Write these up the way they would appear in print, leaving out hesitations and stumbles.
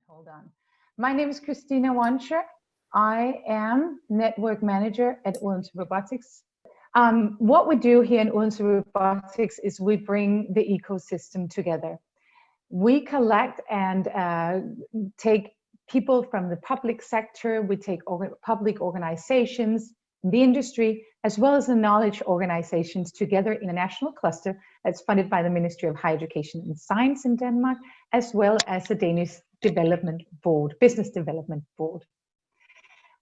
Hold on. My name is Christina Wanscher. I am Network Manager at Olenso Robotics. What we do here in Olenso Robotics is we bring the ecosystem together. We collect and take people from the public sector, we take public organizations, the industry, as well as the knowledge organizations together in a national cluster that's funded by the Ministry of Higher Education and Science in Denmark, as well as the Danish Development Board, Business Development Board.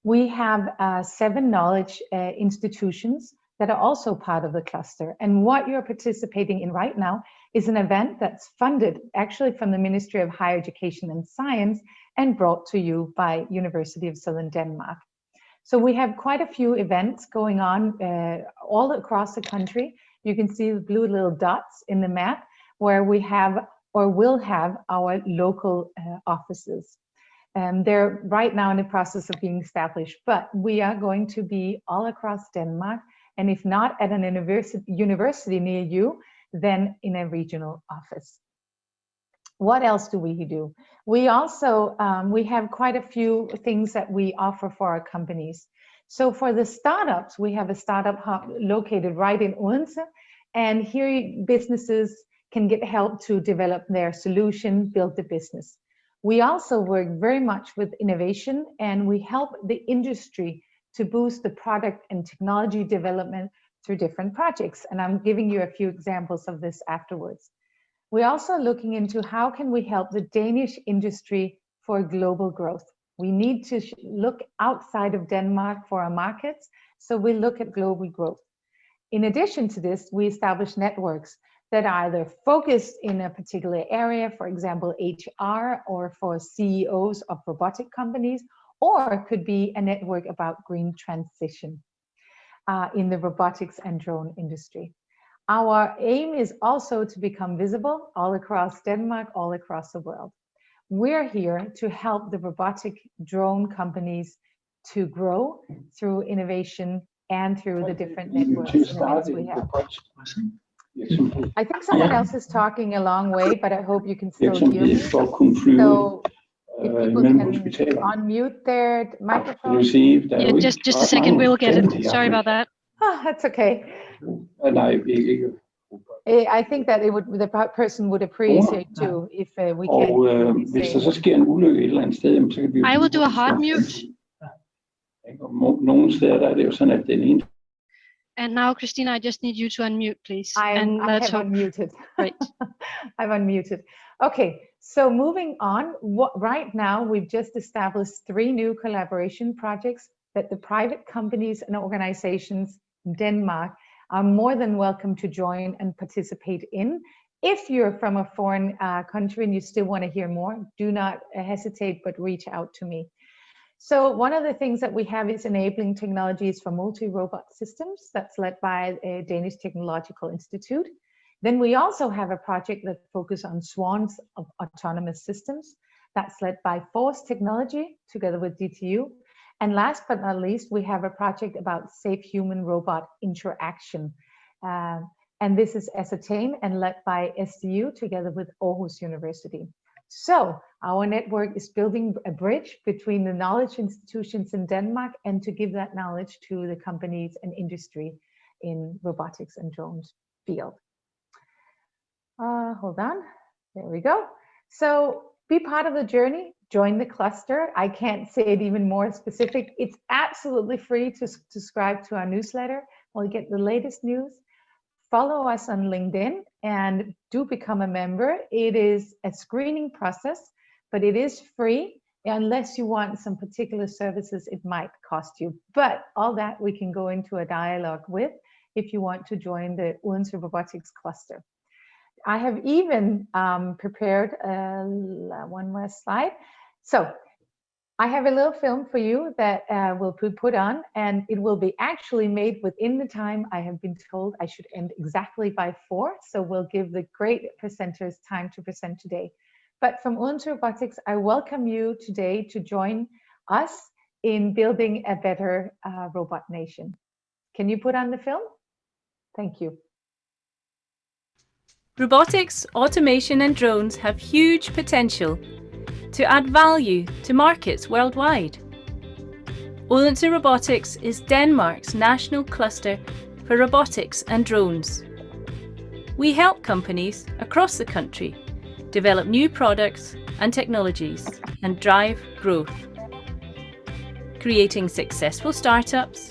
We have 7 knowledge institutions that are also part of the cluster. And what you're participating in right now is an event that's funded actually from the Ministry of Higher Education and Science and brought to you by University of Southern Denmark. So we have quite a few events going on all across the country. You can see the blue little dots in the map where we have or will have our local offices. They're right now in the process of being established, but we are going to be all across Denmark, and if not at an university near you, then in a regional office. What else do we do? We also, we have quite a few things that we offer for our companies. So for the startups, we have a startup hub located right in Odense, and here businesses can get help to develop their solution, build the business. We also work very much with innovation, and we help the industry to boost the product and technology development through different projects. And I'm giving you a few examples of this afterwards. We're also looking into how can we help the Danish industry for global growth. We need to look outside of Denmark for our markets, so we look at global growth. In addition to this, we establish networks that are either focused in a particular area, for example, HR, or for CEOs of robotic companies, or it could be a network about green transition in the robotics and drone industry. Our aim is also to become visible all across Denmark, all across the world. We're here to help the robotic drone companies to grow through innovation and through the different networks and events we have. I think someone else is talking a long way, but I hope you can still hear me. So if people can unmute their microphone. Yeah, just a second, we will get it. Sorry about that. Oh, that's okay. I think that the person would appreciate too if we can. I will do a hard mute. And now, Christina, I just need you to unmute, please. I have unmuted. Great. I've unmuted. Okay, so moving on, right now we've just established 3 new collaboration projects that the private companies and organizations in Denmark are more than welcome to join and participate in. If you're from a foreign country and you still want to hear more, do not hesitate, but reach out to me. So one of the things that we have is enabling technologies for multi-robot systems. That's led by a Danish Technological Institute. Then we also have a project that focuses on swans of autonomous systems. That's led by Force Technology together with DTU. And last but not least, we have a project about safe human-robot interaction. And this is ascertained and led by SDU together with Aarhus University. So our network is building a bridge between the knowledge institutions in Denmark and to give that knowledge to the companies and industry in robotics and drones field. Hold on, there we go. So be part of the journey, join the cluster. I can't say it even more specific. It's absolutely free to subscribe to our newsletter. We'll get the latest news. Follow us on LinkedIn and do become a member. It is a screening process, but it is free. Unless you want some particular services, it might cost you. But all that we can go into a dialogue with if you want to join the Olenso Robotics cluster. I have even prepared one more slide. So I have a little film for you that will be put on, and it will be actually made within the time I have been told I should end exactly by 4. So we'll give the great presenters time to present today. But from Olenso Robotics, I welcome you today to join us in building a better robot nation. Can you put on the film? Thank you. Robotics, automation and drones have huge potential. to add value to markets worldwide. Olenso Robotics is Denmark's national cluster for robotics and drones. We help companies across the country develop new products and technologies and drive growth. Creating successful startups,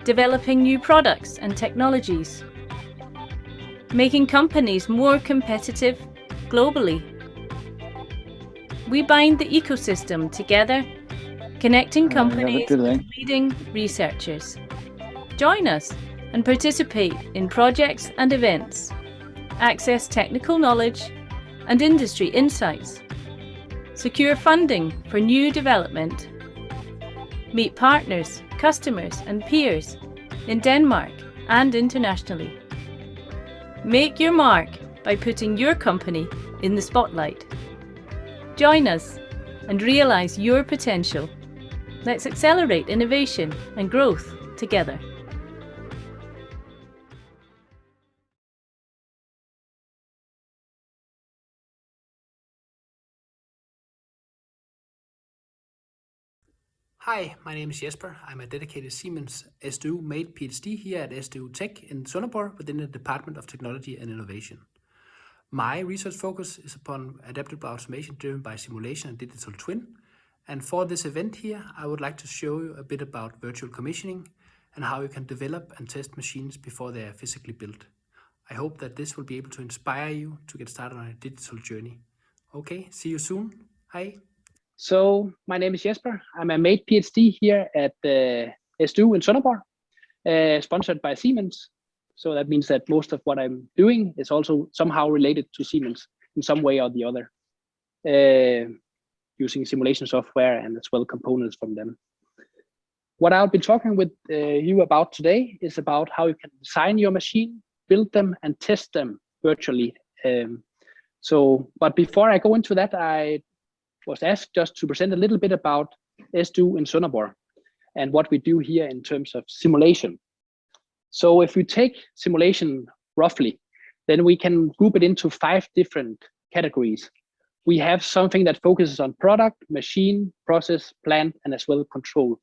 developing new products and technologies, making companies more competitive globally. We bind the ecosystem together, connecting companies with leading researchers. Join us and participate in projects and events. Access technical knowledge and industry insights. Secure funding for new development. Meet partners, customers and peers in Denmark and internationally. Make your mark by putting your company in the spotlight. Join us and realize your potential. Let's accelerate innovation and growth together. Hi, my name is Jesper. I'm a dedicated Siemens SDU made PhD here at SDU Tech in Sonneborg within the Department of Technology and Innovation. My research focus is upon adaptive automation driven by simulation and digital twin. And for this event here, I would like to show you a bit about virtual commissioning and how you can develop and test machines before they are physically built. I hope that this will be able to inspire you to get started on a digital journey. Okay, see you soon. Hi. So my name is Jesper. I'm a made PhD here at SDU in Sonneborg, sponsored by Siemens. So that means that most of what I'm doing is also somehow related to Siemens in some way or the other, using simulation software and as well components from them. What I'll be talking with you about today is about how you can design your machine, build them and test them virtually. But before I go into that, I was asked just to present a little bit about SDU in Sonneborg and what we do here in terms of simulation. So if we take simulation roughly, then we can group it into 5 different categories. We have something that focuses on product, machine, process, plant, and as well control.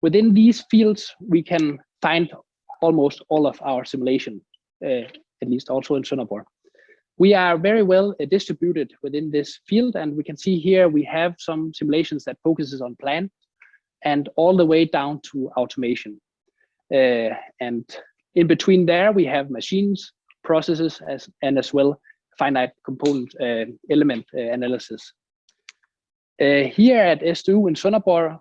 Within these fields, we can find almost all of our simulation, at least also in Sonneborg. We are very well distributed within this field, and we can see here we have some simulations that focuses on plant and all the way down to automation. And in between there, we have machines, processes, and as well finite component element analysis. Here at SDU in Sonneborg,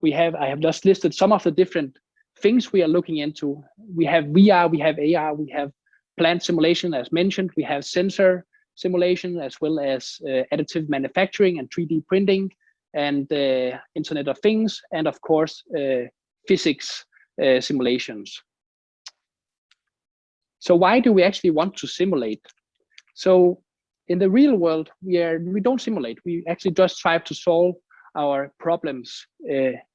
I have just listed some of the different things we are looking into. We have VR, we have AR, we have plant simulation, as mentioned. We have sensor simulation, as well as additive manufacturing and 3D printing, and Internet of Things, and of course, physics simulations. So why do we actually want to simulate? So in the real world, we don't simulate. We actually just try to solve our problems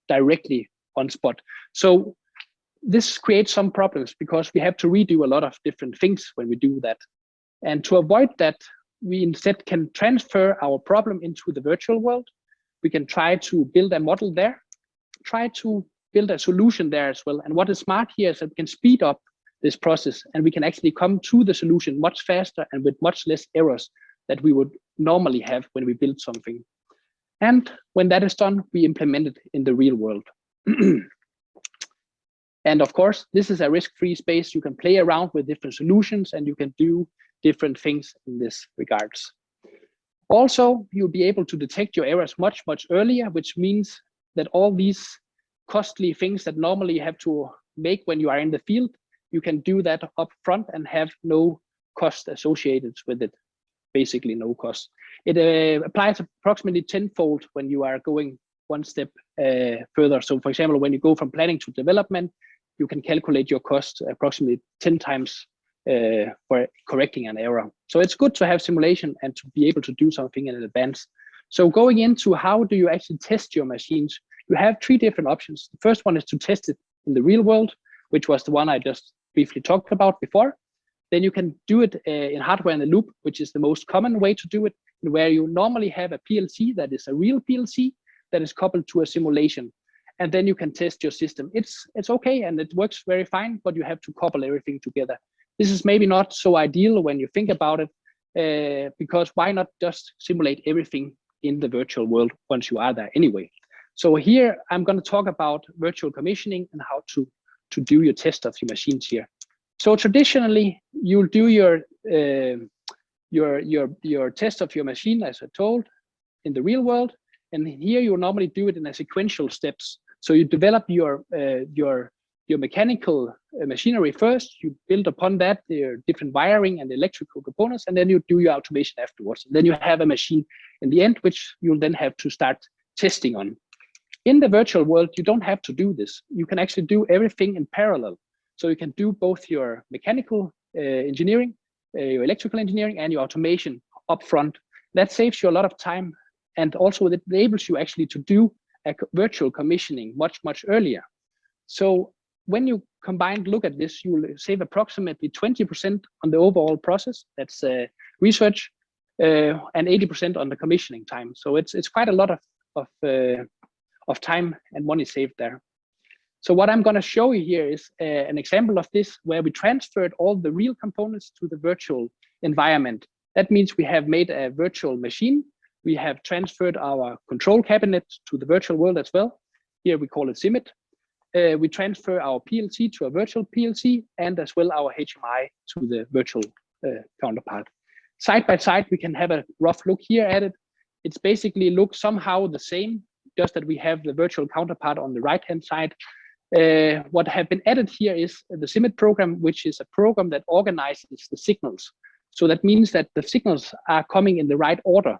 directly on spot. So this creates some problems because we have to redo a lot of different things when we do that. And to avoid that, we instead can transfer our problem into the virtual world. We can try to build a model there, try to build a solution there as well. And what is smart here is that we can speed up this process and we can actually come to the solution much faster and with much less errors that we would normally have when we build something. And when that is done, we implement it in the real world. And of course, this is a risk-free space. You can play around with different solutions and you can do different things in this regards. Also, you'll be able to detect your errors much, much earlier, which means that all these costly things that normally you have to make when you are in the field, you can do that up front and have no cost associated with it, basically no cost. It applies approximately tenfold when you are going one step further. So for example, when you go from planning to development, you can calculate your cost approximately 10 times for correcting an error. So it's good to have simulation and to be able to do something in advance. So going into how do you actually test your machines, you have 3 different options. The first one is to test it in the real world, which was the one I just briefly talked about before. then you can do it in hardware in the loop, which is the most common way to do it, where you normally have a PLC that is a real PLC that is coupled to a simulation. And then you can test your system. It's okay and it works very fine, but you have to couple everything together. This is maybe not so ideal when you think about it, because why not just simulate everything in the virtual world once you are there anyway? So here I'm going to talk about virtual commissioning and how to do your test of your machines here. So traditionally, you'll do your test of your machine, as I told, in the real world, and here you normally do it in a sequential steps. So you develop your mechanical machinery first. You build upon that your different wiring and electrical components, and then you do your automation afterwards. And then you have a machine in the end, which you'll then have to start testing on. In the virtual world, you don't have to do this. You can actually do everything in parallel. So you can do both your mechanical engineering, your electrical engineering, and your automation upfront. That saves you a lot of time, and also it enables you actually to do a virtual commissioning much earlier. So when you look at this, you will save approximately 20% on the overall process. That's research, and 80% on the commissioning time. So it's quite a lot of time and money saved there. So what I'm going to show you here is an example of this, where we transferred all the real components to the virtual environment. That means we have made a virtual machine. We have transferred our control cabinet to the virtual world as well. Here we call it SIMET. We transfer our PLC to a virtual PLC, and as well our HMI to the virtual counterpart. Side by side, we can have a rough look here at it. It's basically looks somehow the same, just that we have the virtual counterpart on the right-hand side. What have been added here is the SIMET program, which is a program that organizes the signals. So that means that the signals are coming in the right order.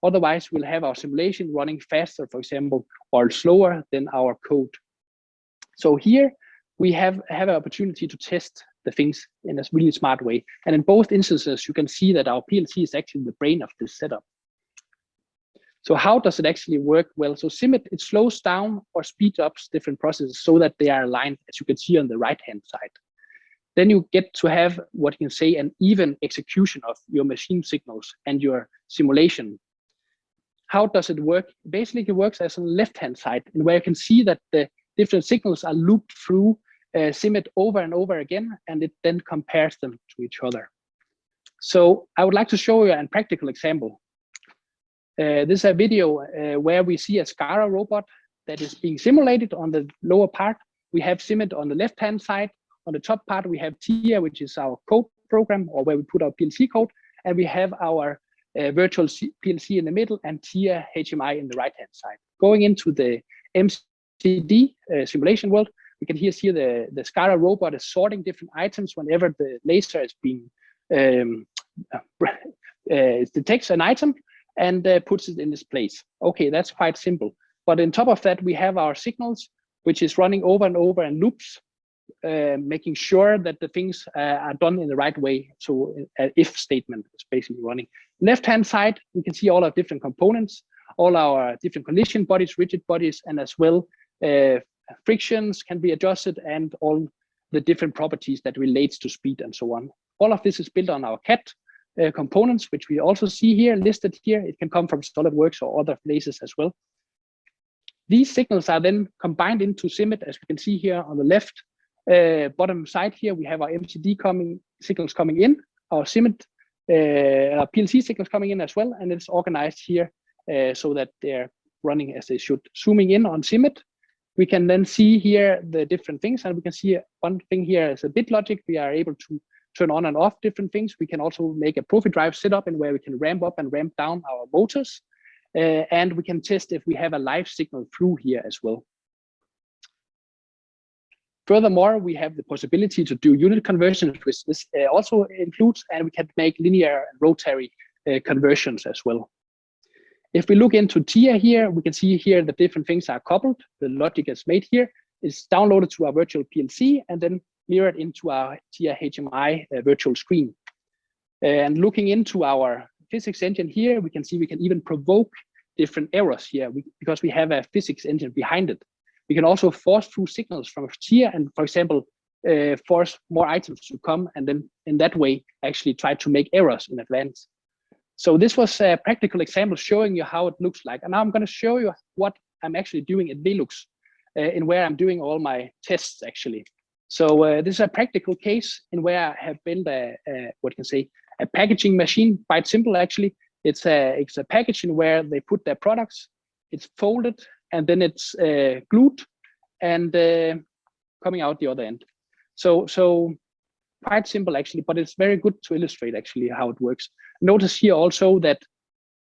Otherwise, we'll have our simulation running faster, for example, or slower than our code. So here we have an opportunity to test the things in a really smart way. And in both instances, you can see that our PLC is actually the brain of this setup. So how does it actually work? Well, so SIMET, it slows down or speeds up different processes so that they are aligned, as you can see on the right-hand side. Then you get to have what you can say an even execution of your machine signals and your simulation. How does it work? Basically, it works as on the left-hand side, and where you can see that the different signals are looped through SIMET over and over again, and it then compares them to each other. So I would like to show you a practical example. This is a video where we see a SCARA robot that is being simulated on the lower part. We have SIMET on the left-hand side. On the top part, we have TIA, which is our code program, or where we put our PLC code, and we have our virtual PLC in the middle and TIA HMI in the right-hand side. Going into the MCD simulation world, we can here see the SCARA robot is sorting different items whenever the laser is being it detects an item and puts it in this place. Okay, that's quite simple. But on top of that, we have our signals, which is running over and over in loops, making sure that the things are done in the right way. So an if statement is basically running. Left-hand side, we can see all our different components, all our different collision bodies, rigid bodies, and as well frictions can be adjusted, and all the different properties that relates to speed and so on. All of this is built on our CAD components, which we also see here listed here. It can come from SolidWorks or other places as well. These signals are then combined into SIMET, as we can see here on the left bottom side here. We have our MCD signals coming in, our SIMET, our PLC signals coming in as well, and it's organized here so that they're running as they should. Zooming in on SIMET, we can then see here the different things, and we can see one thing here is a bit logic. We are able to turn on and off different things. We can also make a Profi drive setup in where we can ramp up and ramp down our motors, and we can test if we have a live signal through here as well. Furthermore, we have the possibility to do unit conversions, which this also includes, and we can make linear and rotary conversions as well. If we look into TIA here, we can see here that different things are coupled. The logic is made here is downloaded to our virtual PLC and then mirrored into our TIA HMI virtual screen. And looking into our physics engine here, we can see we can even provoke different errors here because we have a physics engine behind it. We can also force through signals from TIA and, for example, force more items to come, and then in that way actually try to make errors in advance. So this was a practical example showing you how it looks like. And now I'm going to show you what I'm actually doing at Velux, in where I'm doing all my tests actually. So this is a practical case in where I have built a packaging machine, quite simple actually. It's a packaging where they put their products, it's folded, and then it's glued and coming out the other end. So quite simple actually, but it's very good to illustrate actually how it works. Notice here also that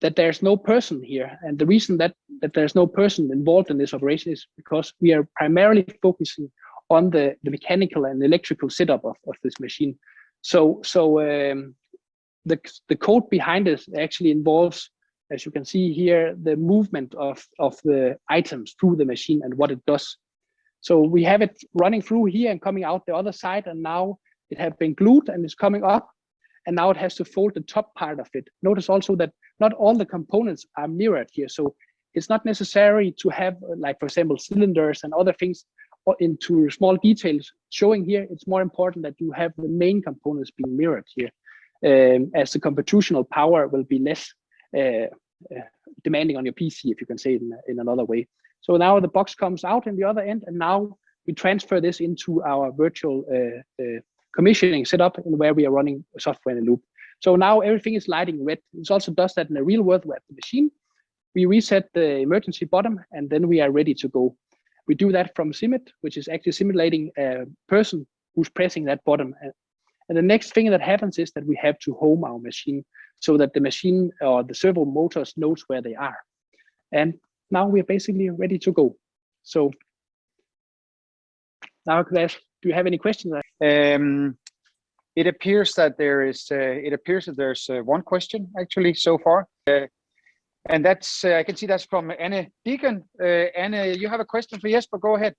there's no person here, and the reason that there's no person involved in this operation is because we are primarily focusing on the mechanical and electrical setup of this machine. So the code behind it actually involves, as you can see here, the movement of the items through the machine and what it does. So we have it running through here and coming out the other side, and now it has been glued and it's coming up, and now it has to fold the top part of it. Notice also that not all the components are mirrored here, so it's not necessary to have, like for example, cylinders and other things into small details showing here. It's more important that you have the main components being mirrored here, as the computational power will be less demanding on your PC, if you can say it in another way. So now the box comes out in the other end, and now we transfer this into our virtual commissioning setup, in where we are running software in a loop. So now everything is lighting red. It also does that in the real world with the machine. We reset the emergency button, and then we are ready to go. We do that from Simit, which is actually simulating a person who's pressing that button. And the next thing that happens is that we have to home our machine so that the machine or the servo motors knows where they are. And now we're basically ready to go. So now, Claes, do you have any questions? It appears that there's one question actually so far, and that's I can see that's from Anne Deacon. Anne, you have a question for Jesper? Go ahead.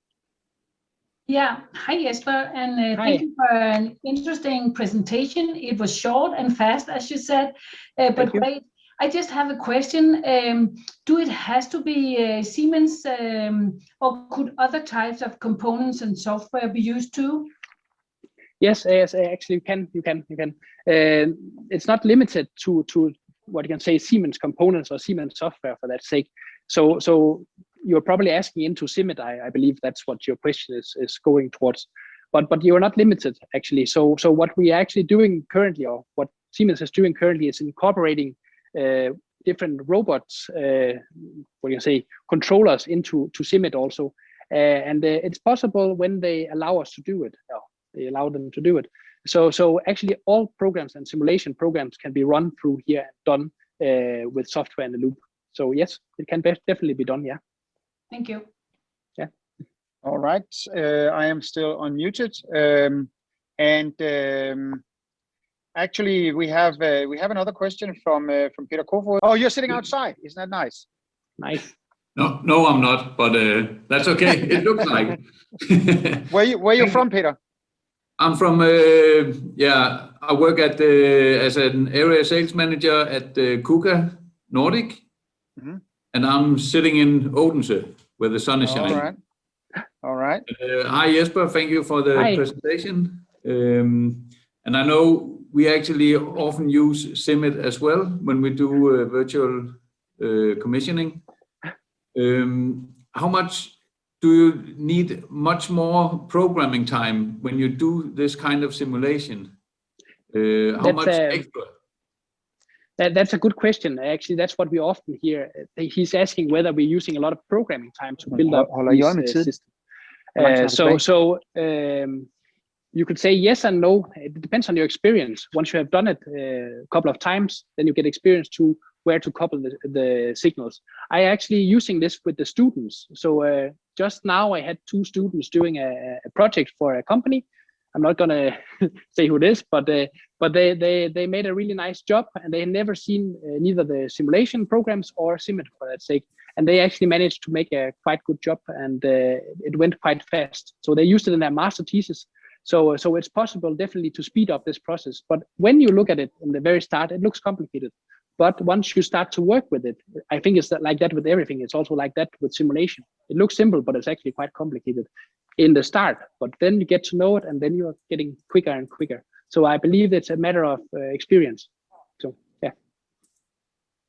Yeah, hi Jesper, and Hi. thank you for an interesting presentation. It was short and fast, as you said, but great. I just have a question. Do it has to be Siemens, or could other types of components and software be used too? Yes, actually you can. It's not limited to what you can say Siemens components or Siemens software for that sake. So you're probably asking into Simit. I believe that's what your question is going towards. But you're not limited actually. So what we are actually doing currently, or what Siemens is doing currently, is incorporating different robots, what you say, controllers into Simit also, and it's possible when they allow us to do it. They allow them to do it. So actually, all programs and simulation programs can be run through here and done with software in the loop. So yes, it can definitely be done. Yeah. Thank you. Yeah. All right, I am still unmuted, and. Actually, we have another question from Peter Kofod. Oh, you're sitting outside. Isn't that nice? Nice. No, I'm not, but that's okay. It looks like. Where you from, Peter? I'm from I work at as an area sales manager at KUKA Nordic, and I'm sitting in Odense where the sun is shining. All right. Hi Jesper, thank you for the presentation. And I know we actually often use Simit as well when we do virtual commissioning. How much do you need much more programming time when you do this kind of simulation? How much extra? That's a good question. Actually, that's what we often hear. He's asking whether we're using a lot of programming time to build up these systems. You could say yes and no. It depends on your experience. Once you have done it a couple of times, then you get experience to where to couple the signals. I actually using this with the students. So just now I had 2 students doing a project for a company. I'm not gonna say who it is, but they made a really nice job, and they had never seen neither the simulation programs or Simit for that sake. And they actually managed to make a quite good job, and it went quite fast. So they used it in their master thesis. So it's possible definitely to speed up this process. But when you look at it in the very start, it looks complicated. But once you start to work with it, I think it's like that with everything. It's also like that with simulation. It looks simple, but it's actually quite complicated. in the start, but then you get to know it, and then you are getting quicker and quicker. So I believe it's a matter of experience. So yeah,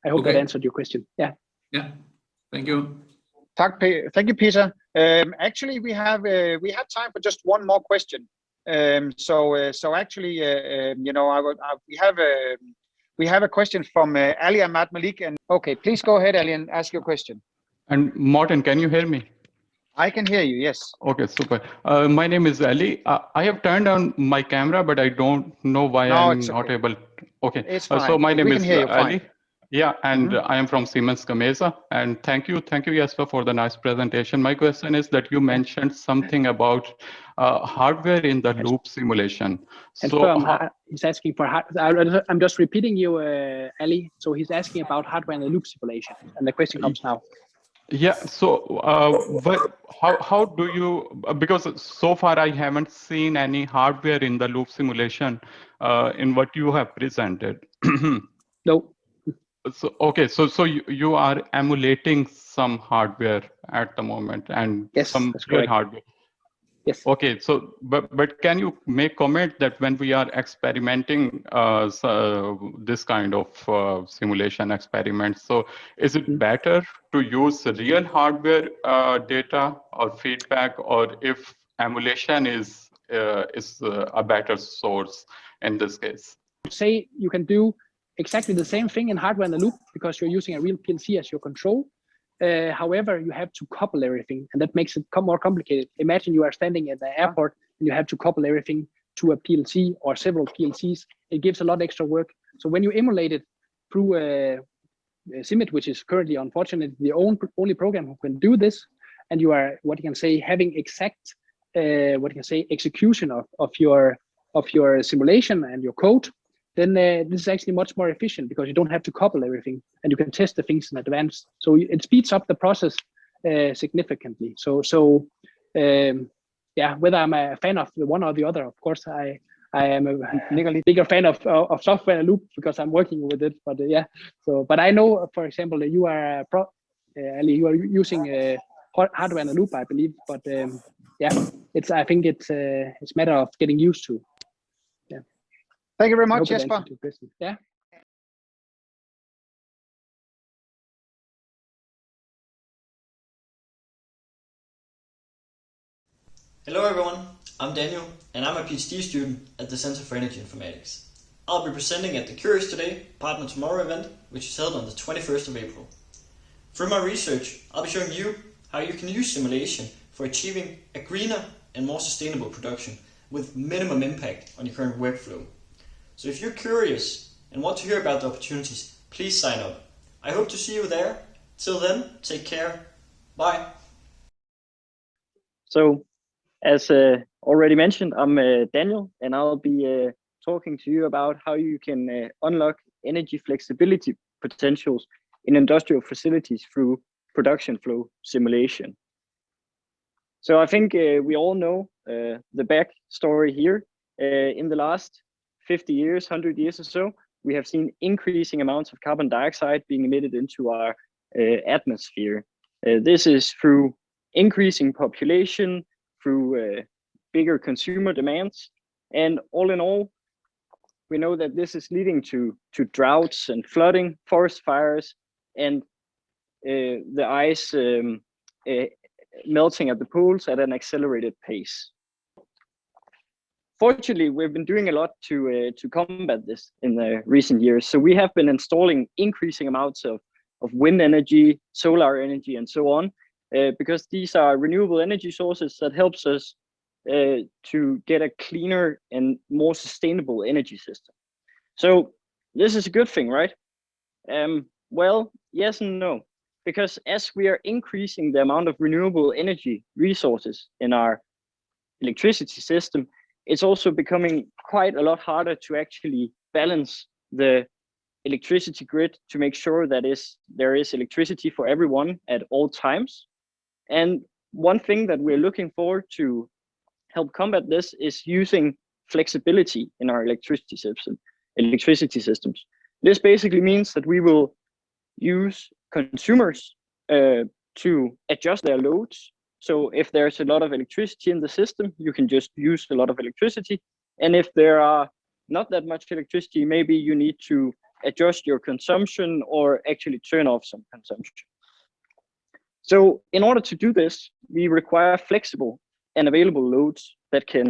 I hope that answered your question. Yeah. Yeah. Thank you. Thank you, Peter. Actually, we have time for just one more question. So actually, you know, we have a question from Ali Ahmad Malik. And okay, please go ahead, Ali, and ask your question. And Martin, can you hear me? I can hear you, yes. Okay, super. My name is Ali. I have turned on my camera, but I don't know why I'm not able. Okay, it's fine. So my name is Ali. Fine. Yeah, and I am from Siemens Gamesa. And thank you, Jesper, for the nice presentation. My question is that you mentioned something about hardware in the loop simulation. And so he's asking for I'm just repeating you, Ali. So he's asking about hardware in the loop simulation, and the question comes now. Yeah, so but how do you, because so far I haven't seen any hardware in the loop simulation in what you have presented. No. So okay, so you are emulating some hardware at the moment, and yes, some real hardware. Yes. Okay, so but can you make comment that when we are experimenting this kind of simulation experiments, so is it better to use real hardware data or feedback, or if emulation is a better source in this case? Say you can do exactly the same thing in hardware in the loop because you're using a real PLC as your control. However, you have to couple everything, and that makes it more complicated. Imagine you are standing at the airport and you have to couple everything to a PLC or several PLCs. It gives a lot extra work. So when you emulate it through Simit, which is currently, unfortunately, the only program who can do this, and you are, what you can say, having exact, execution of your simulation and your code, then this is actually much more efficient because you don't have to couple everything, and you can test the things in advance. So it speeds up the process significantly. So yeah, whether I'm a fan of the one or the other, of course, I am a bigger fan of software loop because I'm working with it. But yeah, so but I know, for example, you are Ali, you are using hardware in a loop, I believe. But yeah, I think it's a matter of getting used to. Yeah. Thank you very much, Jesper. Yeah. Hello everyone, I'm Daniel, and I'm a PhD student at the Center for Energy Informatics. I'll be presenting at the Curious Today Partner Tomorrow event, which is held on the 21st of April. Through my research, I'll be showing you how you can use simulation for achieving a greener and more sustainable production with minimum impact on your current workflow. So if you're curious and want to hear about the opportunities, please sign up. I hope to see you there. Till then, take care. Bye. So, as already mentioned, I'm Daniel, and I'll be talking to you about how you can unlock energy flexibility potentials in industrial facilities through production flow simulation. So I think we all know the backstory here. In the last 50 years, 100 years or so, we have seen increasing amounts of carbon dioxide being emitted into our atmosphere. This is through increasing population, through bigger consumer demands, and all in all, we know that this is leading to droughts and flooding, forest fires, and the ice melting at the poles at an accelerated pace. Fortunately, we've been doing a lot to combat this in the recent years. So we have been installing increasing amounts of wind energy, solar energy, and so on, because these are renewable energy sources that helps us to get a cleaner and more sustainable energy system. So this is a good thing, right? Well, yes and no, because as we are increasing the amount of renewable energy resources in our electricity system, it's also becoming quite a lot harder to actually balance the electricity grid to make sure that there is electricity for everyone at all times. And one thing that we're looking for to help combat this is using flexibility in our electricity systems. This basically means that we will use consumers to adjust their loads So if there's a lot of electricity in the system, you can just use a lot of electricity. And if there are not that much electricity, maybe you need to adjust your consumption or actually turn off some consumption. So in order to do this, we require flexible and available loads that can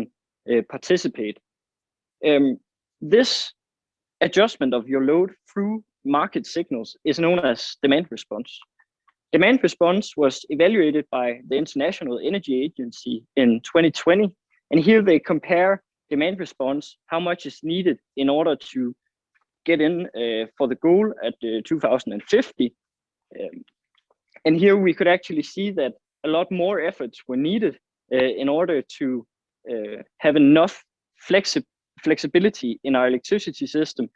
participate. This adjustment of your load through market signals is known as demand response. Demand response was evaluated by the International Energy Agency in 2020, and here they compare demand response, how much is needed in order to get in for the goal at 2050. And here we could actually see that a lot more efforts were needed in order to have enough flexibility in our electricity system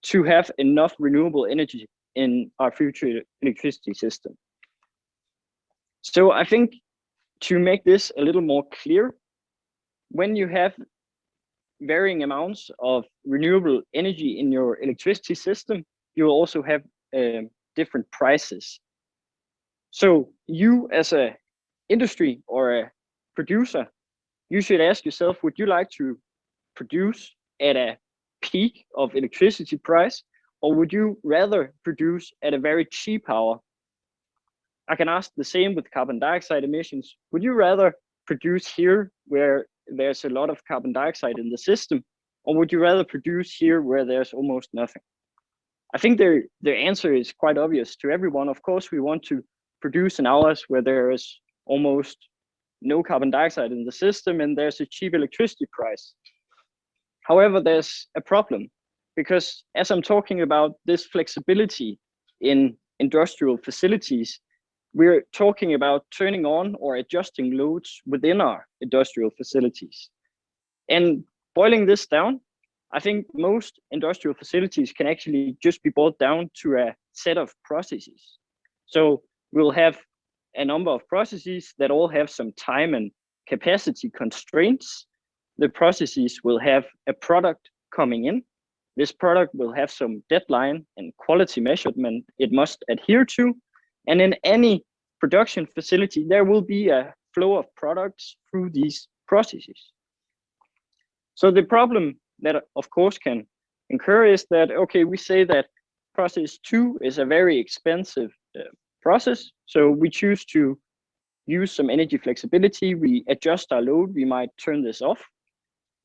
to have enough renewable energy in our future electricity system. So I think to make this a little more clear, when you have varying amounts of renewable energy in your electricity system, you will also have different prices. So you as a industry or a producer, you should ask yourself, would you like to produce at a peak of electricity price, or would you rather produce at a very cheap hour? I can ask the same with carbon dioxide emissions. Would you rather produce here where there's a lot of carbon dioxide in the system, or would you rather produce here where there's almost nothing? I think the answer is quite obvious to everyone. Of course, we want to produce in hours where there is almost no carbon dioxide in the system and there's a cheap electricity price. However, there's a problem, because as I'm talking about this flexibility in industrial facilities, we're talking about turning on or adjusting loads within our industrial facilities. And boiling this down, I think most industrial facilities can actually just be boiled down to a set of processes. So we'll have a number of processes that all have some time and capacity constraints. The processes will have a product coming in. This product will have some deadline and quality measurement it must adhere to. And in any production facility, there will be a flow of products through these processes. So the problem that, of course, can occur is that, okay, we say that process 2 is a very expensive process. So we choose to use some energy flexibility. We adjust our load. We might turn this off.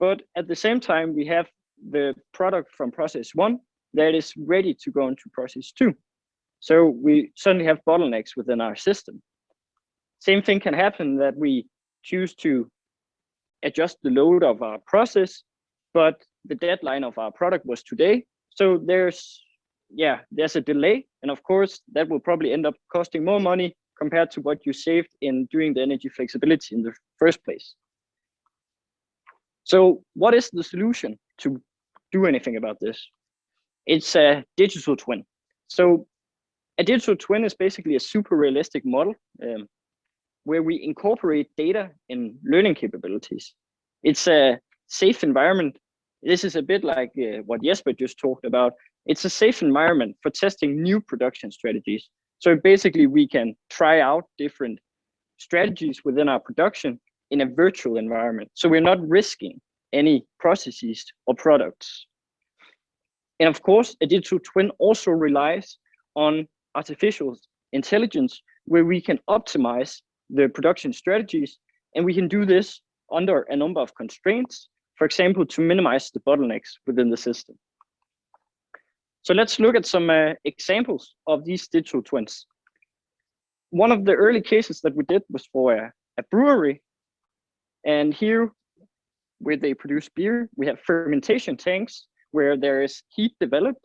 But at the same time, we have the product from process 1 that is ready to go into process 2. So we suddenly have bottlenecks within our system. Same thing can happen, that we choose to adjust the load of our process, but the deadline of our product was today. So there's a delay. And of course, that will probably end up costing more money compared to what you saved in doing the energy flexibility in the first place. So what is the solution to do anything about this? It's a digital twin. So a digital twin is basically a super realistic model where we incorporate data and learning capabilities. It's a safe environment. This is a bit like what Jesper just talked about. It's a safe environment for testing new production strategies. So basically we can try out different strategies within our production in a virtual environment. So we're not risking any processes or products. And of course, a digital twin also relies on artificial intelligence, where we can optimize the production strategies. And we can do this under a number of constraints, for example, to minimize the bottlenecks within the system. So let's look at some examples of these digital twins. One of the early cases that we did was for a brewery. And here, where they produce beer, we have fermentation tanks where there is heat developed.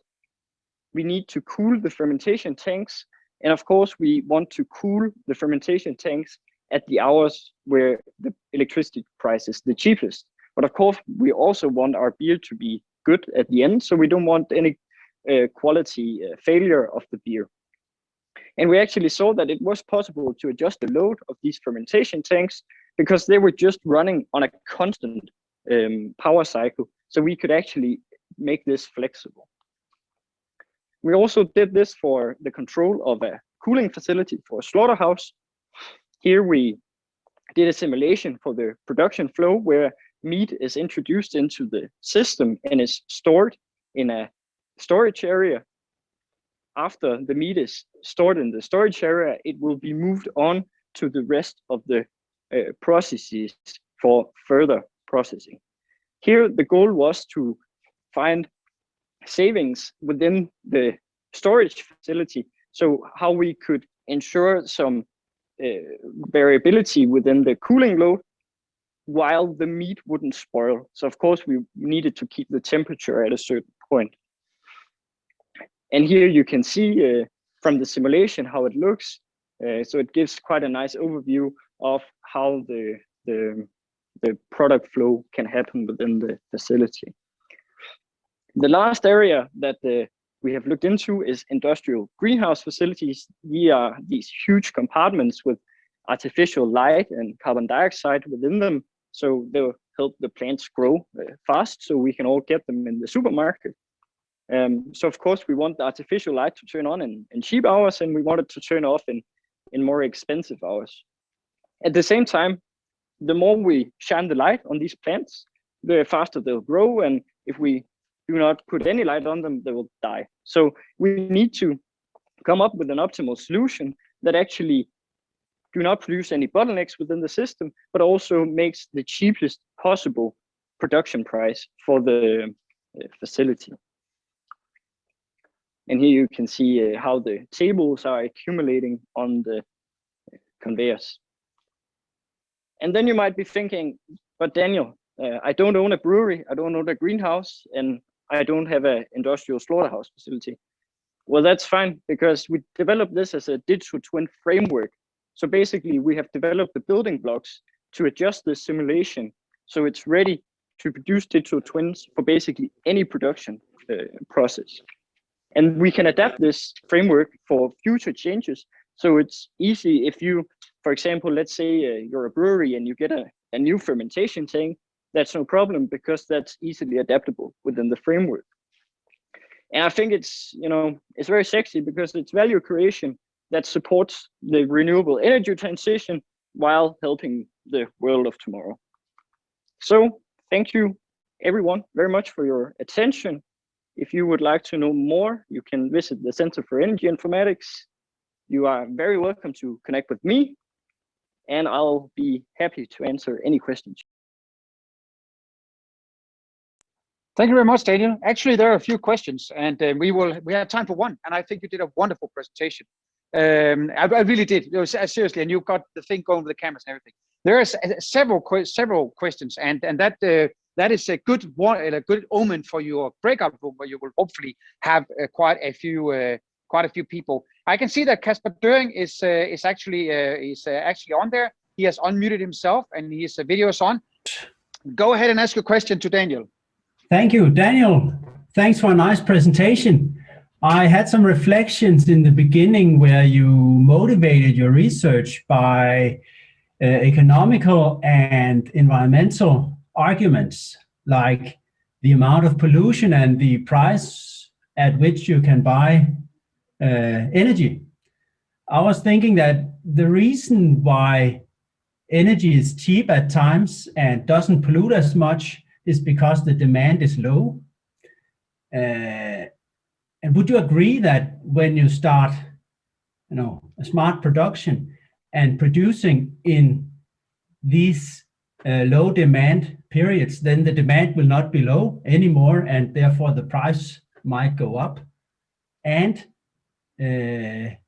We need to cool the fermentation tanks. And of course, we want to cool the fermentation tanks at the hours where the electricity price is the cheapest. But of course, we also want our beer to be good at the end. So we don't want any quality failure of the beer. And we actually saw that it was possible to adjust the load of these fermentation tanks because they were just running on a constant power cycle. So we could actually make this flexible. We also did this for the control of a cooling facility for a slaughterhouse. Here we did a simulation for the production flow where meat is introduced into the system and is stored in a storage area. After the meat is stored in the storage area, it will be moved on to the rest of the processes for further processing. Here, the goal was to find savings within the storage facility, so how we could ensure some variability within the cooling load while the meat wouldn't spoil. So of course we needed to keep the temperature at a certain point. And here you can see from the simulation how it looks. So it gives quite a nice overview of how the product flow can happen within the facility. The last area that we have looked into is industrial greenhouse facilities. These are these huge compartments with artificial light and carbon dioxide within them. So they'll help the plants grow fast so we can all get them in the supermarket. So of course we want the artificial light to turn on in cheap hours, and we want it to turn off in more expensive hours. At the same time, the more we shine the light on these plants, the faster they'll grow, and if we do not put any light on them, they will die. So we need to come up with an optimal solution that actually do not produce any bottlenecks within the system, but also makes the cheapest possible production price for the facility. And here you can see how the tables are accumulating on the conveyors. And then you might be thinking, but Daniel, I don't own a brewery, I don't own a greenhouse, and I don't have an industrial slaughterhouse facility. Well, that's fine, because we developed this as a digital twin framework. So basically, we have developed the building blocks to adjust the simulation so it's ready to produce digital twins for basically any production process. And we can adapt this framework for future changes. So it's easy if you, for example, let's say you're a brewery and you get a new fermentation tank, that's no problem because that's easily adaptable within the framework. And I think it's, it's very sexy because it's value creation that supports the renewable energy transition while helping the world of tomorrow. So thank you everyone very much for your attention. If you would like to know more, you can visit the Center for Energy Informatics. You are very welcome to connect with me, and I'll be happy to answer any questions. Thank you very much, Daniel. Actually, there are a few questions, and we have time for one. And I think you did a wonderful presentation. I really did. It was, seriously, and you've got the thing going with the cameras and everything. There are several questions, and that is a good omen for your breakout room, where you will hopefully have quite a few people. I can see that Kasper Döring is actually on there. He has unmuted himself, and his video is on. Go ahead and ask your question to Daniel. Thank you, Daniel. Thanks for a nice presentation. I had some reflections in the beginning where you motivated your research by economical and environmental arguments, like the amount of pollution and the price at which you can buy energy. I was thinking that the reason why energy is cheap at times and doesn't pollute as much is because the demand is low. And would you agree that when you start, a smart production and producing in these low demand periods, then the demand will not be low anymore, and therefore the price might go up? And the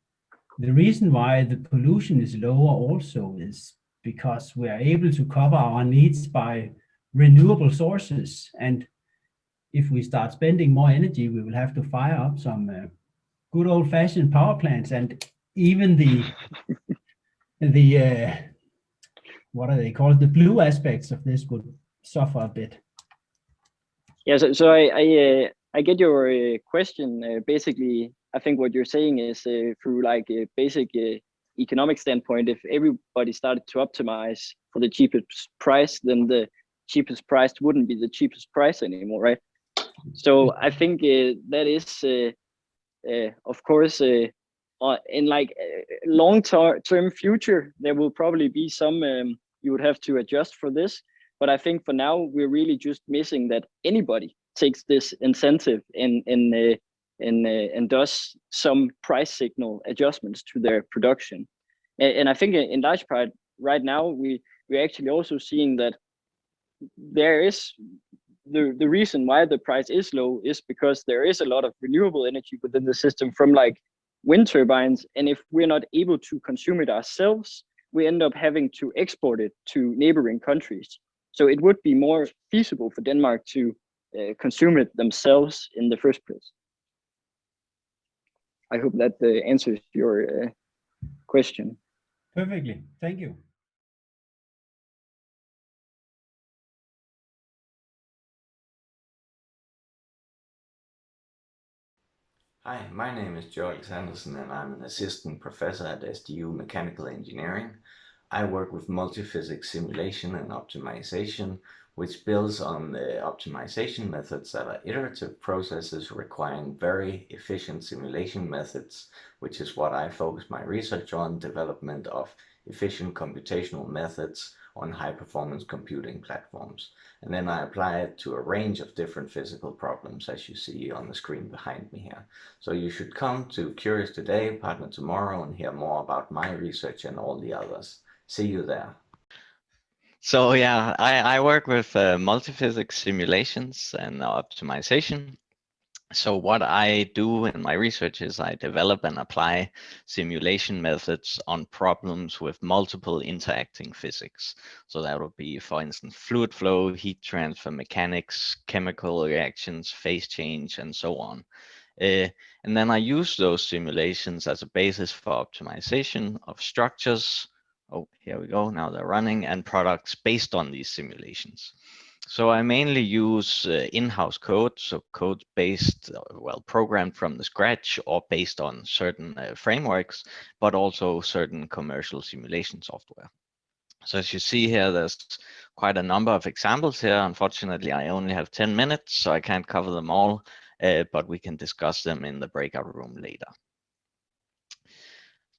reason why the pollution is lower also is because we are able to cover our needs by renewable sources. And if we start spending more energy, we will have to fire up some good old-fashioned power plants, and even the what are they called? The blue aspects of this would suffer a bit. Yeah, so I get your question. Basically, I think what you're saying is through like a basic economic standpoint, if everybody started to optimize for the cheapest price, then the cheapest price wouldn't be the cheapest price anymore, right? So I think that is, of course, in like long-term future, there will probably be some you would have to adjust for this. But I think for now, we're really just missing that anybody takes this incentive and does some price signal adjustments to their production. And I think in large part right now, we're actually also seeing that there is the reason why the price is low is because there is a lot of renewable energy within the system from like wind turbines. And if we're not able to consume it ourselves, we end up having to export it to neighboring countries. So it would be more feasible for Denmark to consume it themselves in the first place. I hope that answers your question. Perfectly, thank you. Hi, my name is Joel Sanderson and I'm an assistant professor at SDU Mechanical Engineering. I work with multiphysics simulation and optimization, which builds on the optimization methods that are iterative processes requiring very efficient simulation methods, which is what I focus my research on, development of efficient computational methods on high-performance computing platforms. And then I apply it to a range of different physical problems, as you see on the screen behind me here. So you should come to Curious today, Partner tomorrow, and hear more about my research and all the others. See you there. So yeah, I work with multiphysics simulations and optimization. So what I do in my research is I develop and apply simulation methods on problems with multiple interacting physics. So that would be, for instance, fluid flow, heat transfer mechanics, chemical reactions, phase change, and so on. And then I use those simulations as a basis for optimization of structures. Oh, here we go. Now they're running, and products based on these simulations. So I mainly use in-house code, so code based, well, programmed from the scratch or based on certain frameworks, but also certain commercial simulation software. So as you see here, there's quite a number of examples here. Unfortunately, I only have 10 minutes, so I can't cover them all, but we can discuss them in the breakout room later.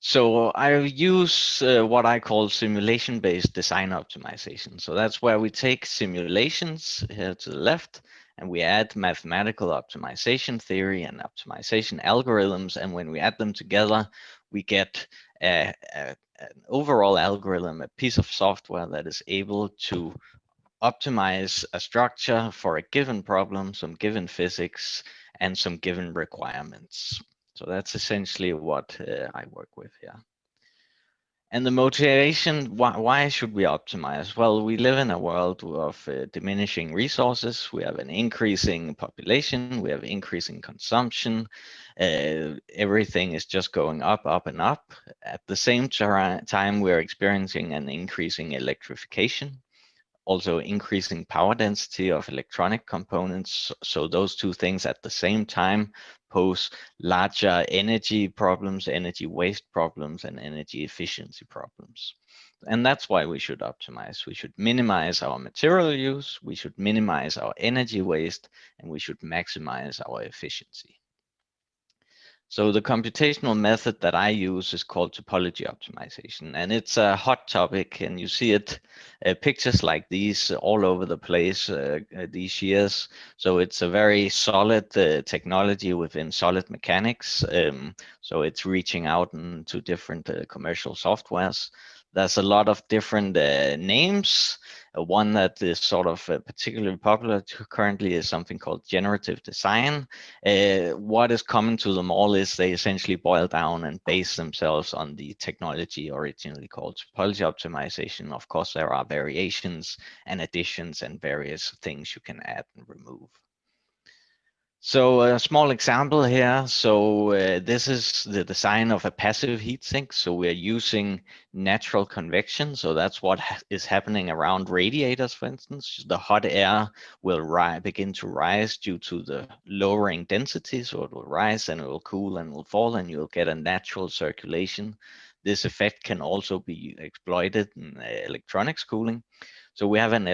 So I use what I call simulation-based design optimization. So that's where we take simulations here to the left, and we add mathematical optimization theory and optimization algorithms. And when we add them together, we get an overall algorithm, a piece of software that is able to optimize a structure for a given problem, some given physics, and some given requirements. So that's essentially what I work with here. And the motivation, why should we optimize? Well, we live in a world of diminishing resources. We have an increasing population. We have increasing consumption. Everything is just going up, up, and up. At the same time, we're experiencing an increasing electrification, also increasing power density of electronic components. So those two things at the same time pose larger energy problems, energy waste problems, and energy efficiency problems. And that's why we should optimize. We should minimize our material use, we should minimize our energy waste, and we should maximize our efficiency. So the computational method that I use is called topology optimization, and it's a hot topic, and you see it pictures like these all over the place these years. So it's a very solid technology within solid mechanics. So it's reaching out into different commercial softwares. There's a lot of different names. One that is sort of particularly popular currently is something called Generative Design. What is common to them all is they essentially boil down and base themselves on the technology originally called topology optimization. Of course, there are variations and additions and various things you can add and remove. So a small example here. So this is the design of a passive heatsink. So we're using natural convection. So that's what is happening around radiators, for instance. The hot air will begin to rise due to the lowering density. So it will rise and it will cool and will fall, and you'll get a natural circulation. This effect can also be exploited in electronics cooling. So we have an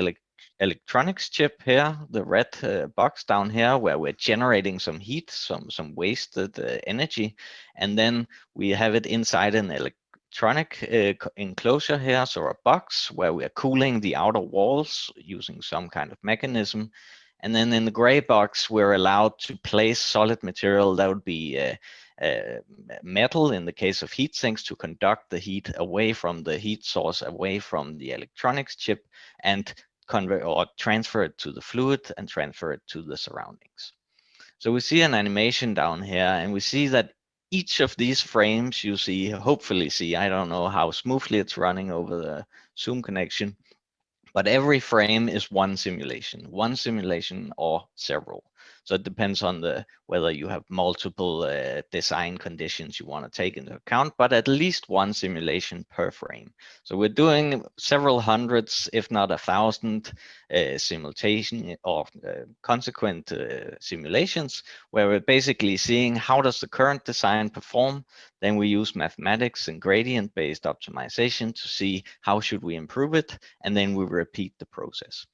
electronics chip here, the red box down here, where we're generating some heat, some wasted energy, and then we have it inside an electronic enclosure here, so a box where we are cooling the outer walls using some kind of mechanism. And then in the gray box, we're allowed to place solid material that would be metal in the case of heat sinks to conduct the heat away from the heat source, away from the electronics chip, and convert or transfer it to the fluid and transfer it to the surroundings. So we see an animation down here, and we see that each of these frames you see, hopefully see, I don't know how smoothly it's running over the Zoom connection, but every frame is one simulation or several. So it depends on whether you have multiple design conditions you want to take into account, but at least one simulation per frame. So we're doing several hundreds, if not 1,000 simultation or consequent simulations, where we're basically seeing how does the current design perform. Then we use mathematics and gradient-based optimization to see how should we improve it, and then we repeat the process.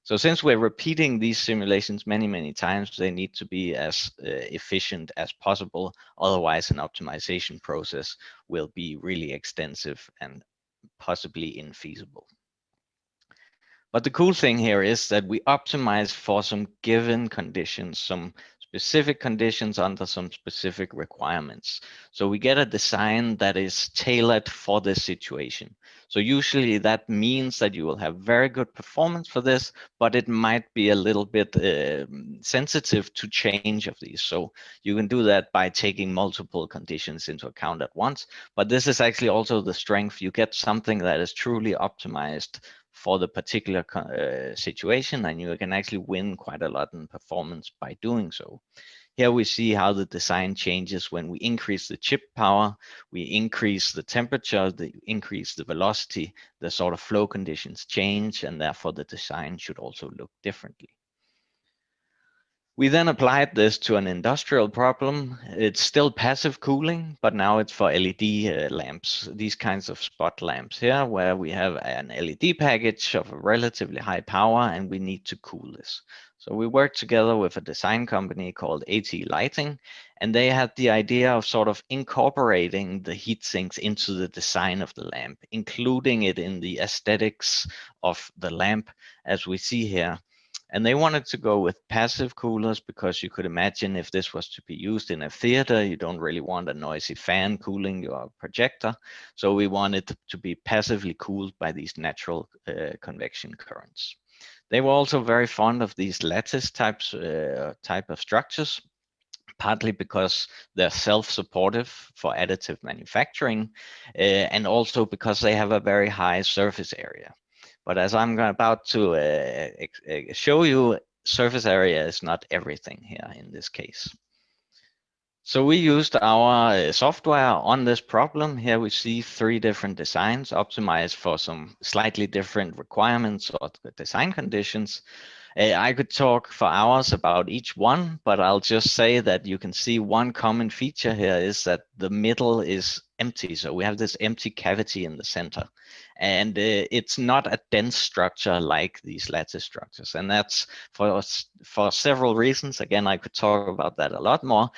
So since we're repeating these simulations many, many times, they need to be as efficient as possible. Otherwise, an optimization process will be really extensive and possibly infeasible. But the cool thing here is that we optimize for some given conditions, some specific conditions under some specific requirements. So we get a design that is tailored for this situation. So usually that means that you will have very good performance for this, but it might be a little bit sensitive to change of these. So you can do that by taking multiple conditions into account at once. But this is actually also the strength. You get something that is truly optimized for the particular situation, and you can actually win quite a lot in performance by doing so. Here we see how the design changes when we increase the chip power, we increase the temperature, increase the velocity, the sort of flow conditions change, and therefore the design should also look differently. We then applied this to an industrial problem. It's still passive cooling, but now it's for LED lamps, these kinds of spot lamps here, where we have an LED package of a relatively high power, and we need to cool this. So we worked together with a design company called AT Lighting, and they had the idea of sort of incorporating the heat sinks into the design of the lamp, including it in the aesthetics of the lamp, as we see here. And they wanted to go with passive coolers because you could imagine if this was to be used in a theater, you don't really want a noisy fan cooling your projector. So we wanted to be passively cooled by these natural convection currents. They were also very fond of these lattice type of structures, partly because they're self-supportive for additive manufacturing, and also because they have a very high surface area. But as I'm about to show you, surface area is not everything here in this case. So we used our software on this problem. Here we see 3 different designs optimized for some slightly different requirements or design conditions. I could talk for hours about each one, but I'll just say that you can see one common feature here is that the middle is empty. So we have this empty cavity in the center, and it's not a dense structure like these lattice structures. And that's for several reasons. Again, I could talk about that a lot more.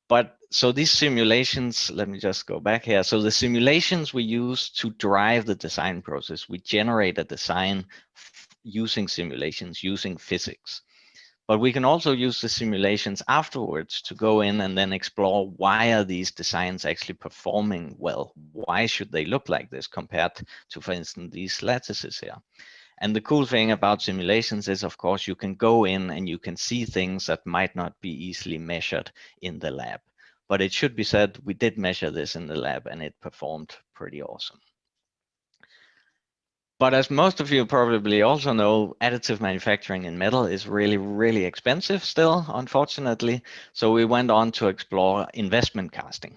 But so these simulations, let me just go back here. So the simulations we use to drive the design process, we generate a design using simulations, using physics. But we can also use the simulations afterwards to go in and then explore why are these designs actually performing well? Why should they look like this compared to, for instance, these lattices here? And the cool thing about simulations is, of course, you can go in and you can see things that might not be easily measured in the lab. But it should be said, we did measure this in the lab and it performed pretty awesome. But as most of you probably also know, additive manufacturing in metal is really, really expensive still, unfortunately. So we went on to explore investment casting.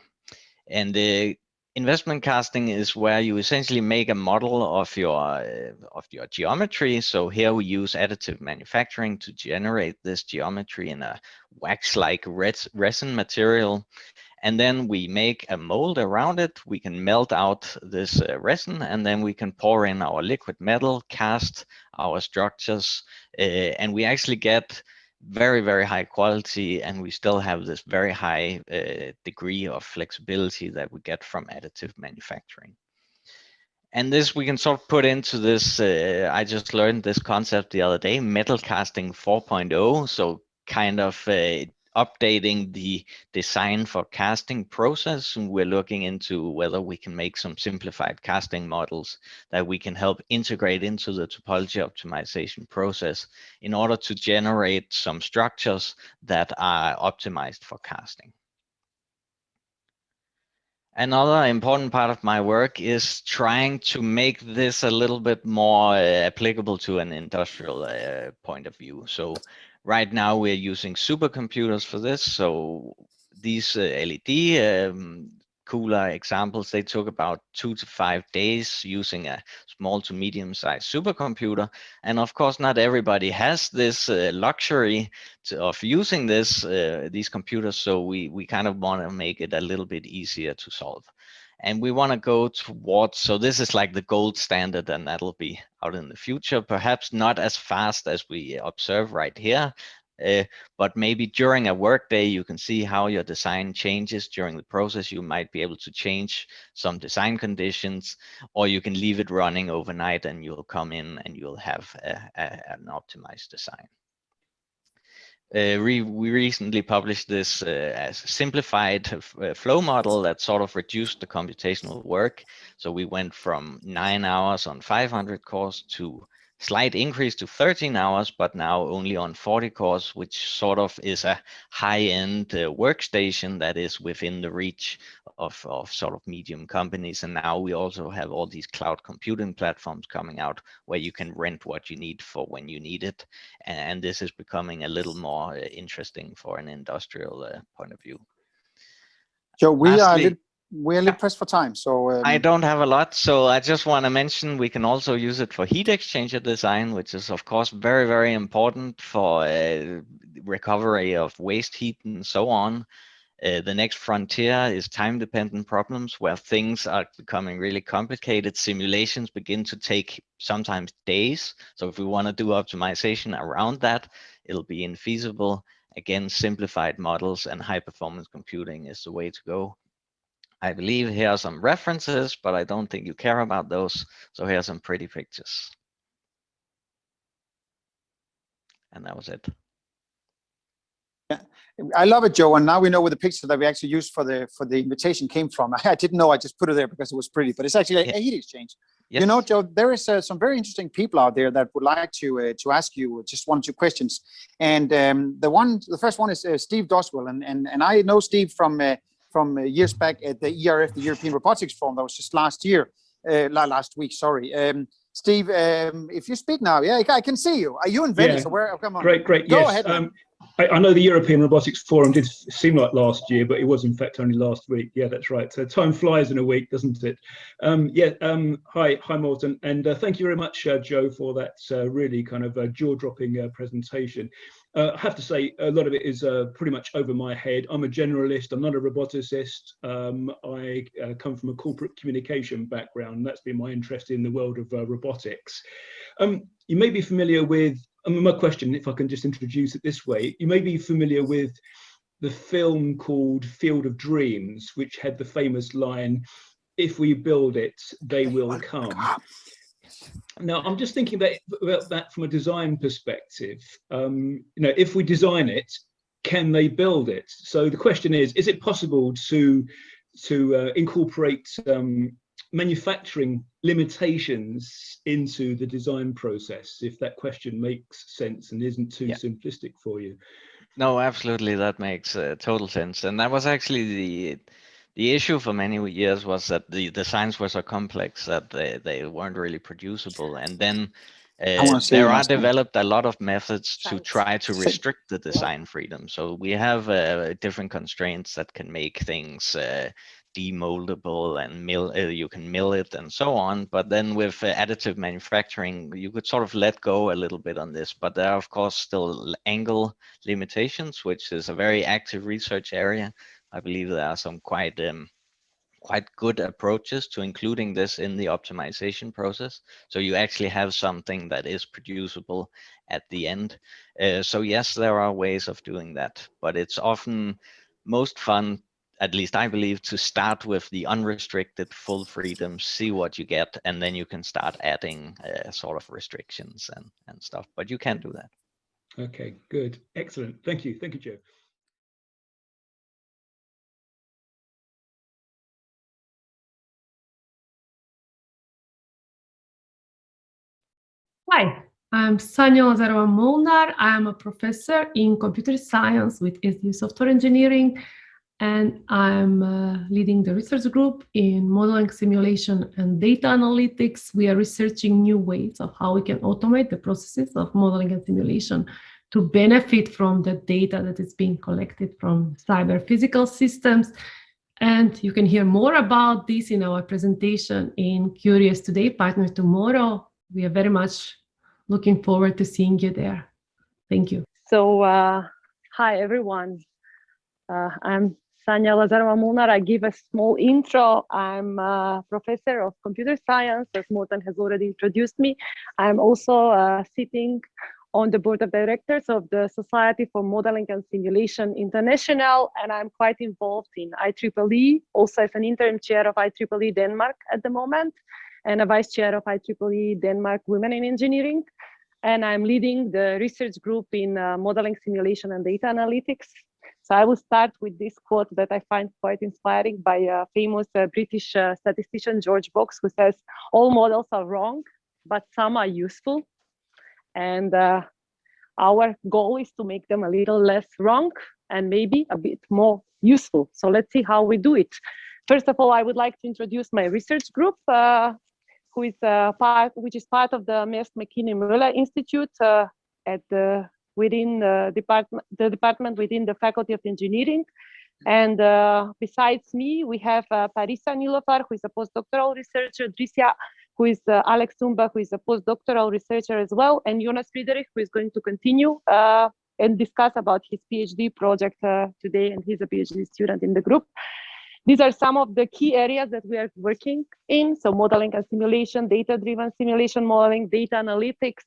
And the investment casting is where you essentially make a model of your geometry. So here we use additive manufacturing to generate this geometry in a wax-like resin material. And then we make a mold around it. We can melt out this resin, and then we can pour in our liquid metal, cast our structures, and we actually get very, very high quality, and we still have this very high degree of flexibility that we get from additive manufacturing. And this we can sort of put into this, I just learned this concept the other day, metal casting 4.0. So kind of updating the design for casting process. And we're looking into whether we can make some simplified casting models that we can help integrate into the topology optimization process in order to generate some structures that are optimized for casting. Another important part of my work is trying to make this a little bit more applicable to an industrial point of view. So right now we're using supercomputers for this. So these LED cooler examples, they took about 2 to 5 days using a small to medium sized supercomputer. And of course, not everybody has this luxury of using these computers. So we kind of want to make it a little bit easier to solve. And we want to go towards, so this is like the gold standard, and that'll be out in the future, perhaps not as fast as we observe right here. But maybe during a workday, you can see how your design changes during the process. You might be able to change some design conditions, or you can leave it running overnight and you'll come in and you'll have an optimized design. We recently published this as a simplified flow model that sort of reduced the computational work. So we went from 9 hours on 500 cores to slight increase to 13 hours, but now only on 40 cores, which sort of is a high-end workstation that is within the reach of sort of medium companies. And now we also have all these cloud computing platforms coming out where you can rent what you need for when you need it. And this is becoming a little more interesting for an industrial point of view. Joe, we're a little pressed for time, so I don't have a lot, so I just want to mention we can also use it for heat exchanger design, which is of course very, very important for recovery of waste heat and so on. The next frontier is time-dependent problems where things are becoming really complicated. Simulations begin to take sometimes days. So if we want to do optimization around that, it'll be infeasible. Again, simplified models and high-performance computing is the way to go. I believe here are some references, but I don't think you care about those. So here are some pretty pictures. And that was it. Yeah, I love it, Joe. And now we know where the picture that we actually used for the invitation came from. I didn't know. I just put it there because it was pretty, but it's actually a heat exchange. Yes. You know, Joe, there is some very interesting people out there that would like to ask you just 1 or 2 questions. And the first one is Steve Doswell, and I know Steve from years back at the ERF, the European Robotics Forum, that was just last week. Sorry. Steve, if you speak now, yeah, I can see you. Are you in Venice? Yeah. Or come on. Great. Go ahead. I know the European Robotics Forum did seem like last year, but it was in fact only last week. Yeah, that's right. So time flies in a week, doesn't it? Hi, Morten, and thank you very much, Joe, for that really kind of jaw-dropping presentation. I have to say, a lot of it is pretty much over my head. I'm a generalist. I'm not a roboticist. I come from a corporate communication background, and that's been my interest in the world of robotics. You may be familiar with, my question, if I can just introduce it this way, you may be familiar with the film called Field of Dreams, which had the famous line, "If we build it, they will come." Now, I'm just thinking about that from a design perspective. If we design it, can they build it? So the question is it possible to incorporate manufacturing limitations into the design process, if that question makes sense and isn't too simplistic for you? No, absolutely, that makes total sense. And that was actually the issue for many years, was that the designs were so complex that they weren't really producible. And then there are developed a lot of methods to try to restrict the design freedom. So we have different constraints that can make things demoldable and you can mill it and so on. But then with additive manufacturing, you could sort of let go a little bit on this. But there are of course still angle limitations, which is a very active research area. I believe there are some quite good approaches to including this in the optimization process. So you actually have something that is producible at the end. So yes, there are ways of doing that, but it's often most fun at least I believe, to start with the unrestricted full freedom, see what you get, and then you can start adding sort of restrictions and stuff. But you can do that. Okay, good. Excellent. Thank you. Thank you, Joe. Hi, I'm Sanya Lazarowa Munnar. I'm a professor in computer science with SDU software engineering, and I'm leading the research group in modeling, simulation, and data analytics. We are researching new ways of how we can automate the processes of modeling and simulation to benefit from the data that is being collected from cyber physical systems. And you can hear more about this in our presentation in Curious Today, Partner Tomorrow. We are very much looking forward to seeing you there. Thank you. So, hi everyone. I'm Sanya Lazarowa Munnar. I give a small intro. I'm a professor of computer science, as Morten has already introduced me. I'm also sitting on the board of directors of the Society for Modeling and Simulation International, and I'm quite involved in IEEE, also as an interim chair of IEEE Denmark at the moment, and a vice chair of IEEE Denmark Women in Engineering. And I'm leading the research group in modeling, simulation, and data analytics. So I will start with this quote that I find quite inspiring by a famous British statistician, George Box, who says, "All models are wrong, but some are useful." And our goal is to make them a little less wrong and maybe a bit more useful. So let's see how we do it. First of all, I would like to introduce my research group, which is part of the Maersk Mc-Kinney Møller Institute within the department within the Faculty of Engineering. And besides me, we have Parisa Nilofar, who is a postdoctoral researcher, Drisya, who is Alex Tumba, who is a postdoctoral researcher as well, and Jonas Friedrich, who is going to continue and discuss about his PhD project today, and he's a PhD student in the group. These are some of the key areas that we are working in. So modeling and simulation, data-driven simulation modeling, data analytics,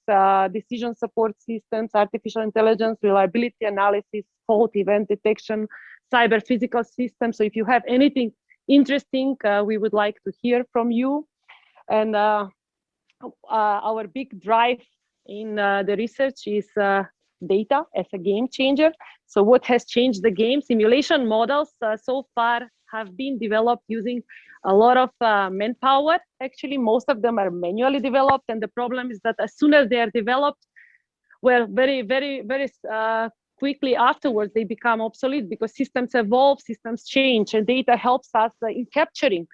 decision support systems, artificial intelligence, reliability analysis, fault event detection, cyber physical systems. So if you have anything interesting, we would like to hear from you. And our big drive in the research is data as a game changer. So what has changed the game? Simulation models so far have been developed using a lot of manpower. Actually, most of them are manually developed. And the problem is that as soon as they are developed, well, very quickly afterwards, they become obsolete because systems evolve, systems change, and data helps us in capturing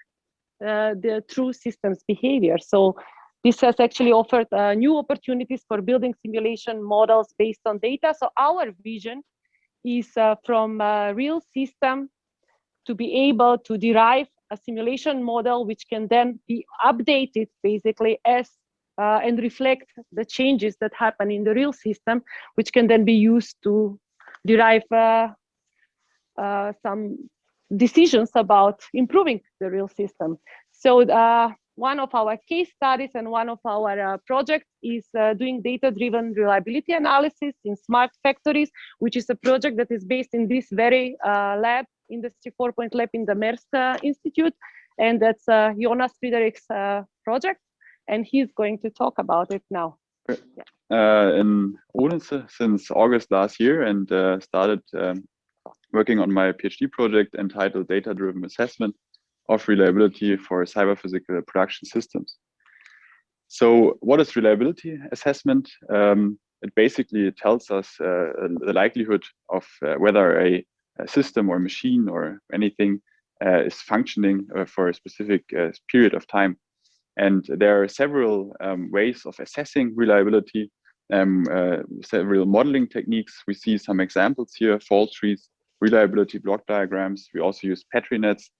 the true systems behavior. So this has actually offered new opportunities for building simulation models based on data. So our vision is from a real system to be able to derive a simulation model which can then be updated basically as and reflect the changes that happen in the real system, which can then be used to derive some decisions about improving the real system. So one of our case studies and one of our projects is doing data-driven reliability analysis in smart factories, which is a project that is based in this very lab, Industry 4.0 lab in the Maersk Institute. And that's Jonas Friedrich's project. And he's going to talk about it now. In Olenso since August last year, and started working on my PhD project entitled Data-Driven Assessment of Reliability for Cyber-Physical Production Systems. So what is reliability assessment? It basically tells us the likelihood of whether a system or machine or anything is functioning for a specific period of time. And there are several ways of assessing reliability, several modeling techniques. We see some examples here: fault trees, reliability block diagrams. We also use Petri nets,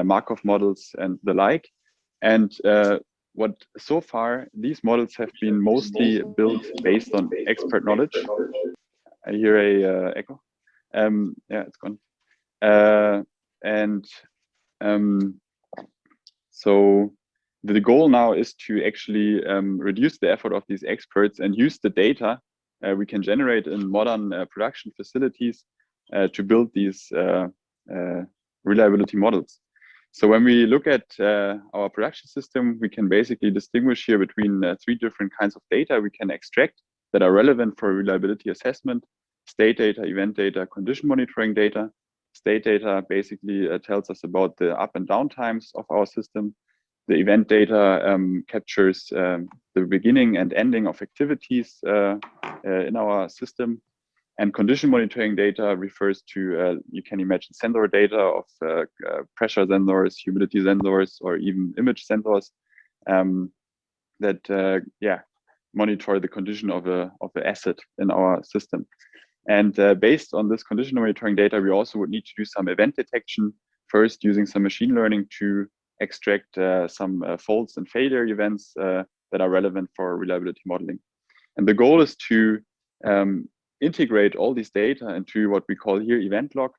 Markov models, and the like. And what so far, these models have been mostly built based on expert knowledge. I hear a echo. Yeah, it's gone. So the goal now is to actually reduce the effort of these experts and use the data we can generate in modern production facilities to build these reliability models. So when we look at our production system, we can basically distinguish here between 3 different kinds of data we can extract that are relevant for reliability assessment: state data, event data, condition monitoring data. State data basically tells us about the up and down times of our system. The event data captures the beginning and ending of activities in our system. And condition monitoring data refers to, you can imagine, sensor data of pressure sensors, humidity sensors, or even image sensors that monitor the condition of the asset in our system. And based on this condition monitoring data, we also would need to do some event detection, first using some machine learning to extract some faults and failure events that are relevant for reliability modeling. And the goal is to integrate all these data into what we call here event log,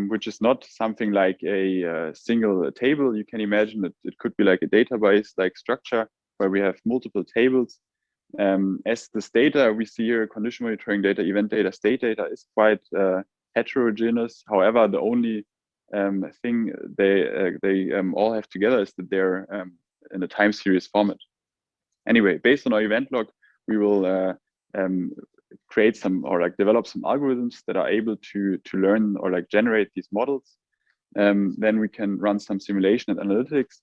which is not something like a single table. You can imagine that it could be like a database-like structure where we have multiple tables. As this data we see here, condition monitoring data, event data, state data, is quite heterogeneous. However, the only thing they all have together is that they're in a time series format. Anyway, based on our event log, we will create some, or like develop some algorithms that are able to learn or like generate these models. Then we can run some simulation and analytics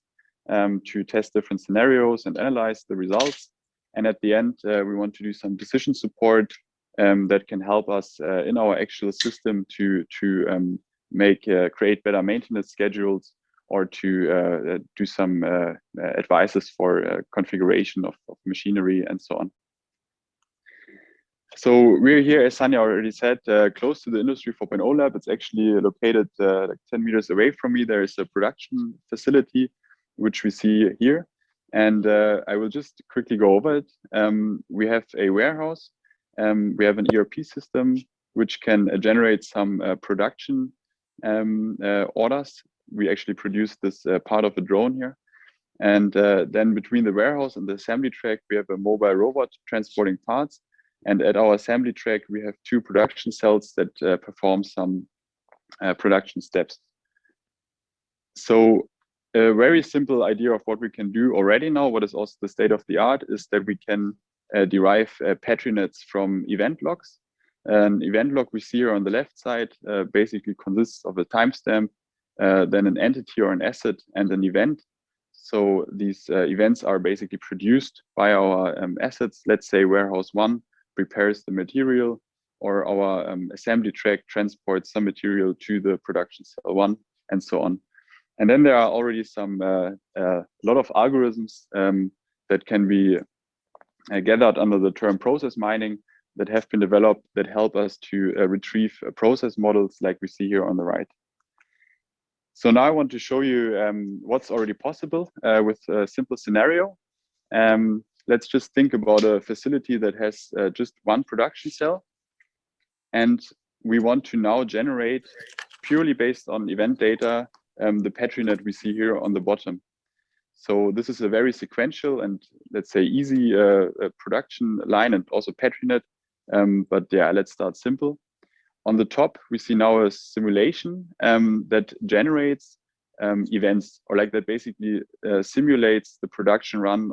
to test different scenarios and analyze the results. And at the end, we want to do some decision support that can help us in our actual system to create better maintenance schedules, or to do some advices for configuration of machinery and so on. So we're here, as Sanya already said, close to the Industry 4.0 lab. It's actually located like 10 meters away from me. There is a production facility, which we see here. And I will just quickly go over it. We have a warehouse. We have an ERP system, which can generate some production orders. We actually produce this part of a drone here. And then between the warehouse and the assembly track, we have a mobile robot transporting parts. And at our assembly track, we have 2 production cells that perform some production steps. So a very simple idea of what we can do already now, what is also the state of the art, is that we can derive patrinets from event logs. An event log we see here on the left side basically consists of a timestamp, then an entity or an asset, and an event. So these events are basically produced by our assets. Let's say warehouse 1 prepares the material, or our assembly track transports some material to the production cell 1, and so on. And then there are already some a lot of algorithms that can be gathered under the term process mining that have been developed that help us to retrieve process models like we see here on the right. So now I want to show you what's already possible with a simple scenario. Let's just think about a facility that has just 1 production cell. And we want to now generate, purely based on event data, the patrinet we see here on the bottom. So this is a very sequential and, let's say, easy production line, and also patrinet. But yeah, let's start simple. On the top, we see now a simulation that generates events, or like that basically simulates the production run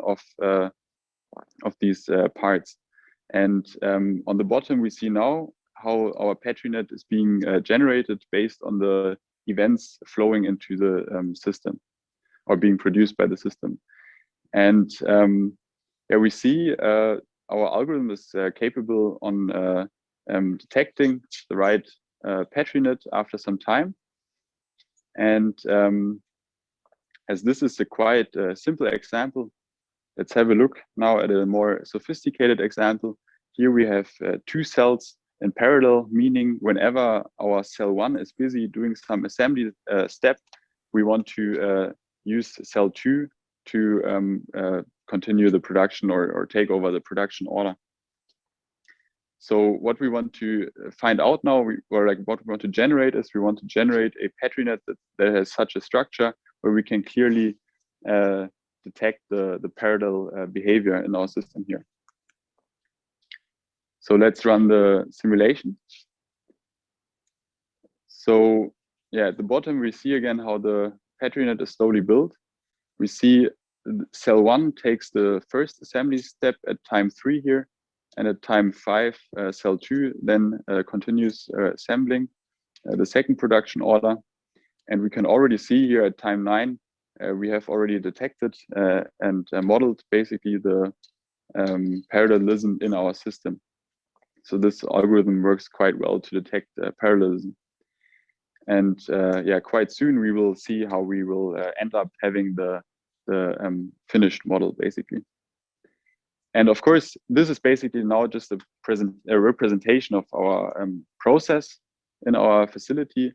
of these parts. And on the bottom, we see now how our patrinet is being generated based on the events flowing into the system, or being produced by the system. And yeah, we see our algorithm is capable on detecting the right patrinet after some time. And as this is a quite simple example, let's have a look now at a more sophisticated example. Here we have 2 cells in parallel, meaning whenever our cell 1 is busy doing some assembly step, we want to use cell 2 to continue the production, or take over the production order. So what we want to find out now, what we want to generate is, we want to generate a patrinet that has such a structure where we can clearly detect the parallel behavior in our system here. So let's run the simulation. So yeah, at the bottom, we see again how the PatriNet is slowly built. We see cell 1 takes the first assembly step at time 3 here, and at time 5, cell 2 then continues assembling the second production order. And we can already see here at time 9, we have already detected and modeled basically the parallelism in our system. So this algorithm works quite well to detect parallelism. And yeah, quite soon we will see how we will end up having the finished model basically. And of course, this is basically now just a representation of our process in our facility.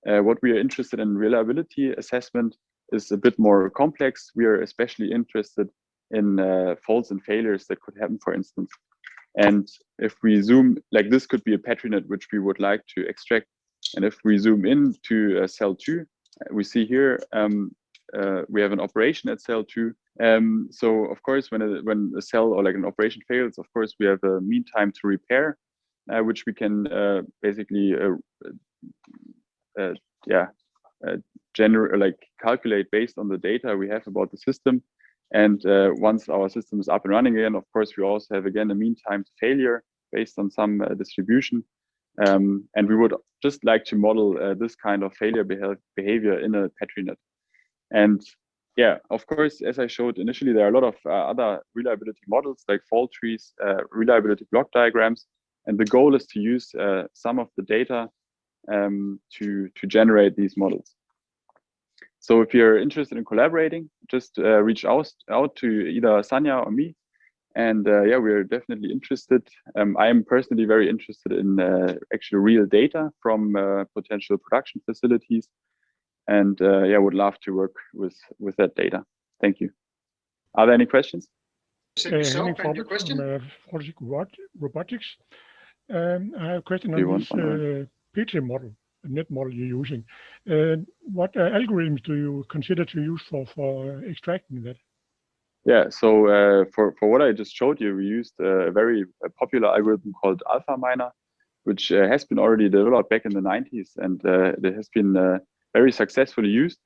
What we are interested in reliability assessment is a bit more complex. We are especially interested in faults and failures that could happen, for instance. And if we zoom, like this could be a PatriNet which we would like to extract. And if we zoom in to cell 2, we see here we have an operation at cell 2. So of course, when a cell or like an operation fails, of course we have a mean time to repair, which we can basically calculate based on the data we have about the system. And once our system is up and running again, of course, we also have again a mean time to failure based on some distribution. And we would just like to model this kind of failure behavior in a PatriNet. And yeah, of course, as I showed initially, there are a lot of other reliability models like fault trees, reliability block diagrams. And the goal is to use some of the data to generate these models. So if you're interested in collaborating, just reach out to either Sanya or me. And yeah, we're definitely interested. I am personally very interested in actually real data from potential production facilities. And yeah, would love to work with that data. Thank you. Are there any questions? Henning from Robotics. I have a question on this Petri model, net model you're using. What algorithms do you consider to use for extracting that? Yeah, so for what I just showed you, we used a very popular algorithm called AlphaMiner, which has been already developed back in the 90s, and it has been very successfully used.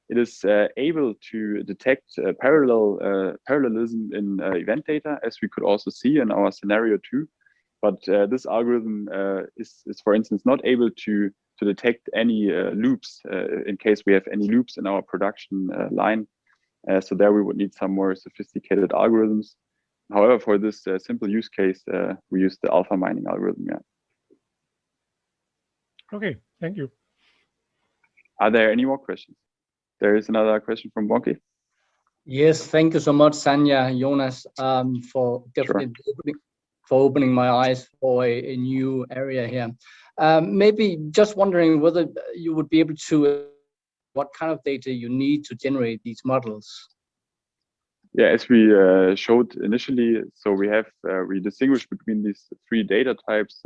It is able to detect parallelism in event data, as we could also see in our scenario 2. But this algorithm is, for instance, not able to detect any loops in case we have any loops in our production line. So there we would need some more sophisticated algorithms. However, for this simple use case, we use the alpha mining algorithm. Yeah. Okay, thank you. Are there any more questions? There is another question from Bonke. Yes, thank you so much, Sanya, Jonas, for definitely opening my eyes for a new area here. Maybe just wondering whether you would be able to, what kind of data you need to generate these models? Yeah, as we showed initially, so we distinguish between these 3 data types,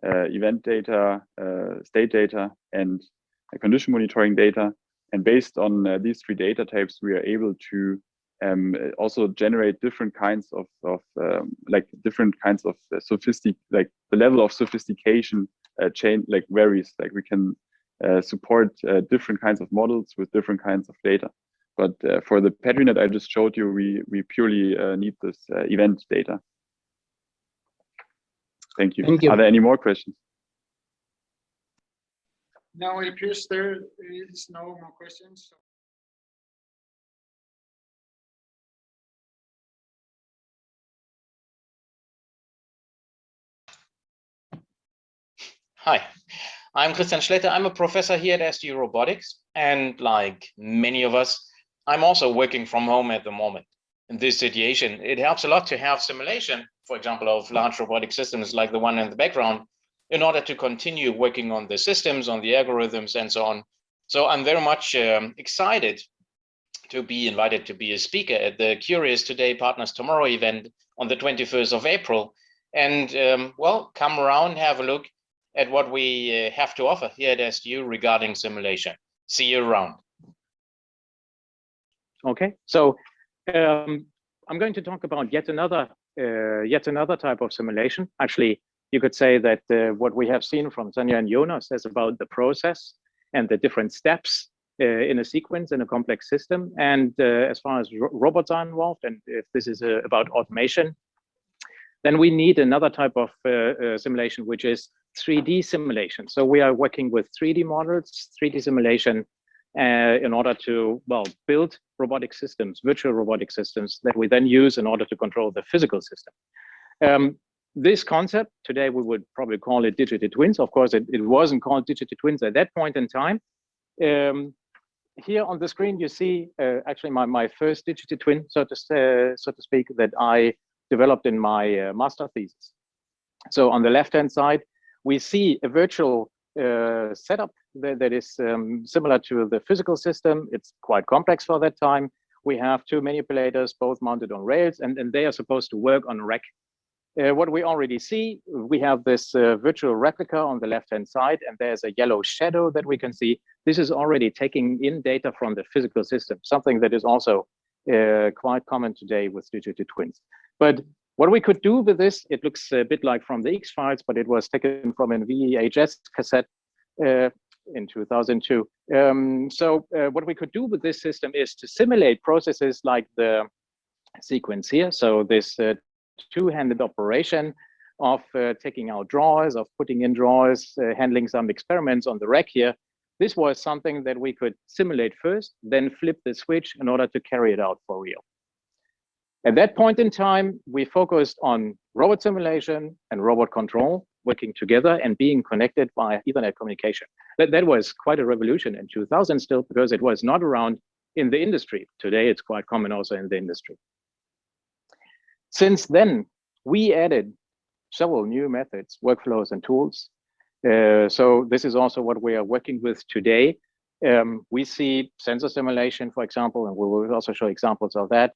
event data, state data, and condition monitoring data. And based on these 3 data types, we are able to also generate different kinds of like the level of sophistication varies. Like we can support different kinds of models with different kinds of data. But for the PatriNet I just showed you, we purely need this event data. Thank you. Are there any more questions? No, it appears there is no more questions. Hi, I'm Christian Schletter. I'm a professor here at SDU Robotics, and like many of us, I'm also working from home at the moment. In this situation, it helps a lot to have simulation, for example, of large robotic systems like the one in the background, in order to continue working on the systems, on the algorithms, and so on. So I'm very much excited to be invited to be a speaker at the Curious Today Partners Tomorrow event on the 21st of April. And well, come around, have a look at what we have to offer here at SDU regarding simulation. See you around. Okay, so I'm going to talk about yet another type of simulation. Actually, you could say that what we have seen from Sanya and Jonas is about the process. and the different steps in a sequence in a complex system. And as far as robots are involved, and if this is about automation, then we need another type of simulation, which is 3D simulation. So we are working with 3D models, 3D simulation, in order to, well, build robotic systems, virtual robotic systems that we then use in order to control the physical system. This concept, today we would probably call it digital twins. Of course, it wasn't called digital twins at that point in time. Here on the screen, you see actually my first digital twin, so to speak, that I developed in my master thesis. So on the left-hand side, we see a virtual setup that is similar to the physical system. It's quite complex for that time. We have two manipulators, both mounted on rails, and they are supposed to work on a rack. What we already see, we have this virtual replica on the left-hand side, and there's a yellow shadow that we can see. This is already taking in data from the physical system, something that is also quite common today with digital twins. But what we could do with this, it looks a bit like from the X-Files, but it was taken from a VHS cassette in 2002. What we could do with this system is to simulate processes like the sequence here. So this two-handed operation of taking out drawers, of putting in drawers, handling some experiments on the rack here. This was something that we could simulate first, then flip the switch in order to carry it out for real. At that point in time, we focused on robot simulation and robot control working together and being connected by Ethernet communication. That was quite a revolution in 2000 still, because it was not around in the industry. Today, it's quite common also in the industry. Since then, we added several new methods, workflows, and tools. So this is also what we are working with today. We see sensor simulation, for example, and we will also show examples of that.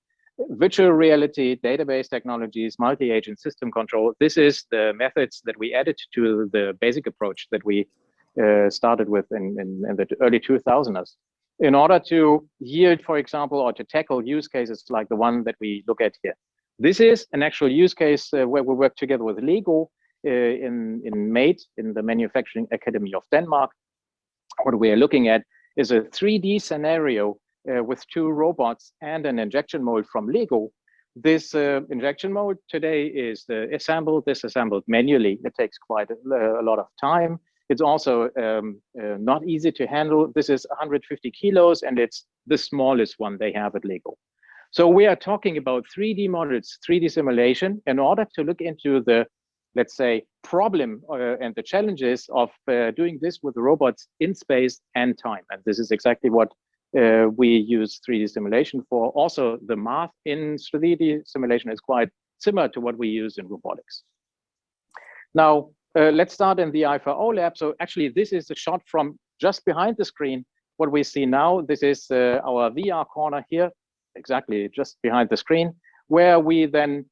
Virtual reality, database technologies, multi-agent system control. This is the methods that we added to the basic approach that we started with in the early 2000s. In order to yield, for example, or to tackle use cases like the one that we look at here. This is an actual use case where we work together with Lego in MADE, in the Manufacturing Academy of Denmark. What we are looking at is a 3D scenario with two robots and an injection mold from Lego. This injection mold today is assembled, disassembled manually. It takes quite a lot of time. It's also not easy to handle. This is 150 kilos, and it's the smallest one they have at Lego. So we are talking about 3D models, 3D simulation, in order to look into the, let's say, problem and the challenges of doing this with the robots in space and time. And this is exactly what we use 3D simulation for. Also, the math in 3D simulation is quite similar to what we use in robotics. Now, let's start in the I4O lab. So actually, this is a shot from just behind the screen. What we see now, this is our VR corner here, exactly just behind the screen, where we then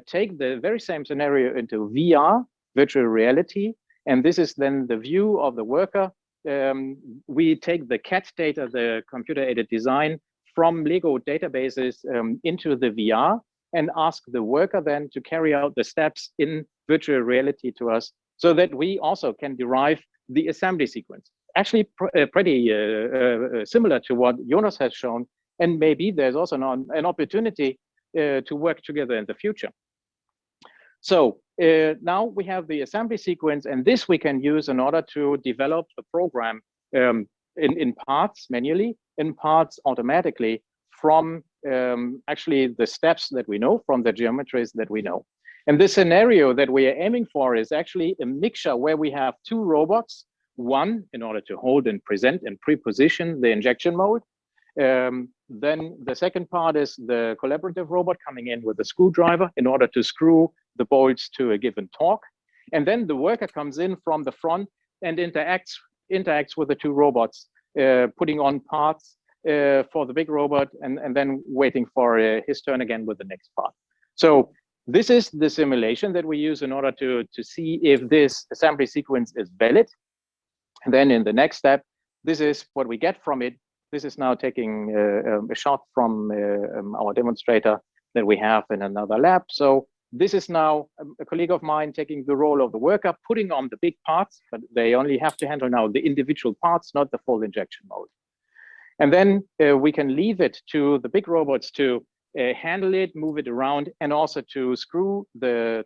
take the very same scenario into VR, virtual reality, and this is then the view of the worker. We take the CAD data, the computer-aided design, from Lego databases into the VR and ask the worker then to carry out the steps in virtual reality to us, so that we also can derive the assembly sequence. Actually, pretty similar to what Jonas has shown. And maybe there's also an opportunity to work together in the future. So now we have the assembly sequence, and this we can use in order to develop a program in parts manually, in parts automatically, from actually the steps that we know, from the geometries that we know. And the scenario that we are aiming for is actually a mixture where we have two robots, one in order to hold and present and pre-position the injection mold. Then the second part is the collaborative robot coming in with a screwdriver in order to screw the bolts to a given torque. And then the worker comes in from the front and interacts with the two robots, putting on parts for the big robot and then waiting for his turn again with the next part. So this is the simulation that we use in order to see if this assembly sequence is valid. And then in the next step, this is what we get from it. This is now taking a shot from our demonstrator that we have in another lab. So This is now a colleague of mine taking the role of the worker, putting on the big parts, but they only have to handle now the individual parts, not the full injection mold. And then we can leave it to the big robots to handle it, move it around, and also to screw the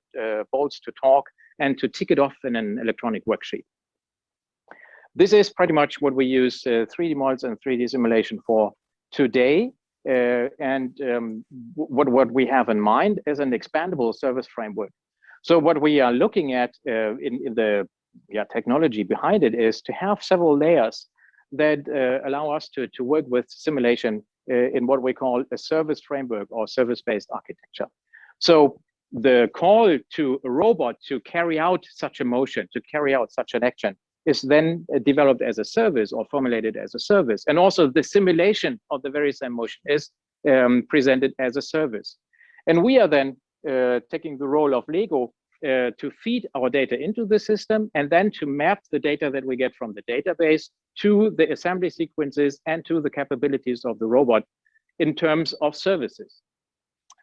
bolts to torque and to tick it off in an electronic worksheet. This is pretty much what we use 3D models and 3D simulation for today. What we have in mind is an expandable service framework. So what we are looking at in the technology behind it is to have several layers that allow us to work with simulation in what we call a service framework or service-based architecture. So the call to a robot to carry out such a motion, to carry out such an action, is then developed as a service or formulated as a service. And also the simulation of the very same motion is presented as a service. And we are then taking the role of Lego to feed our data into the system and then to map the data that we get from the database to the assembly sequences and to the capabilities of the robot in terms of services.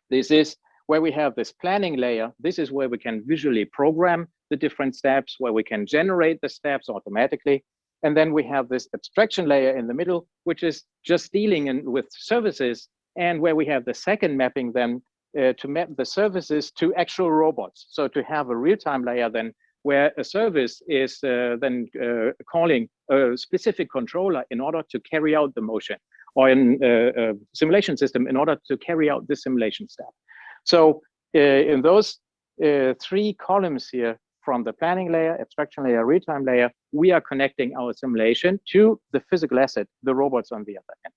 This is where we have this planning layer. This is where we can visually program the different steps, where we can generate the steps automatically. And then we have this abstraction layer in the middle, which is just dealing with services, and where we have the second mapping then to map the services to actual robots. So to have a real-time layer then where a service is then calling a specific controller in order to carry out the motion, or in a simulation system in order to carry out the simulation step. So in those three columns here, from the planning layer, abstraction layer, real-time layer, we are connecting our simulation to the physical asset, the robots on the other end.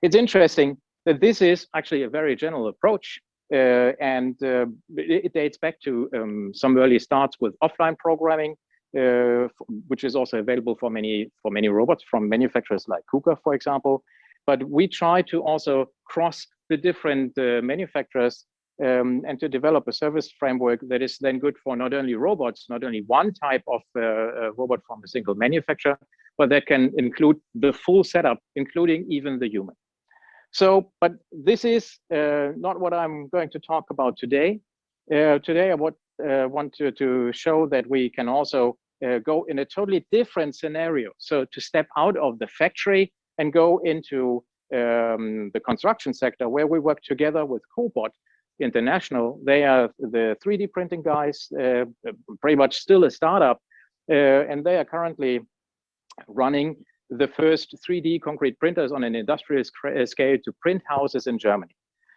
It's interesting that this is actually a very general approach, and it dates back to some early starts with offline programming, which is also available for many robots from manufacturers like KUKA, for example. But we try to also cross the different manufacturers and to develop a service framework that is then good for not only robots, not only one type of robot from a single manufacturer, but that can include the full setup, including even the human. So, but this is not what I'm going to talk about today. Today, I want to show that we can also go in a totally different scenario. So to step out of the factory and go into the construction sector, where we work together with Cobot International. They are the 3D printing guys, pretty much still a startup, and they are currently running the first 3D concrete printers on an industrial scale to print houses in Germany.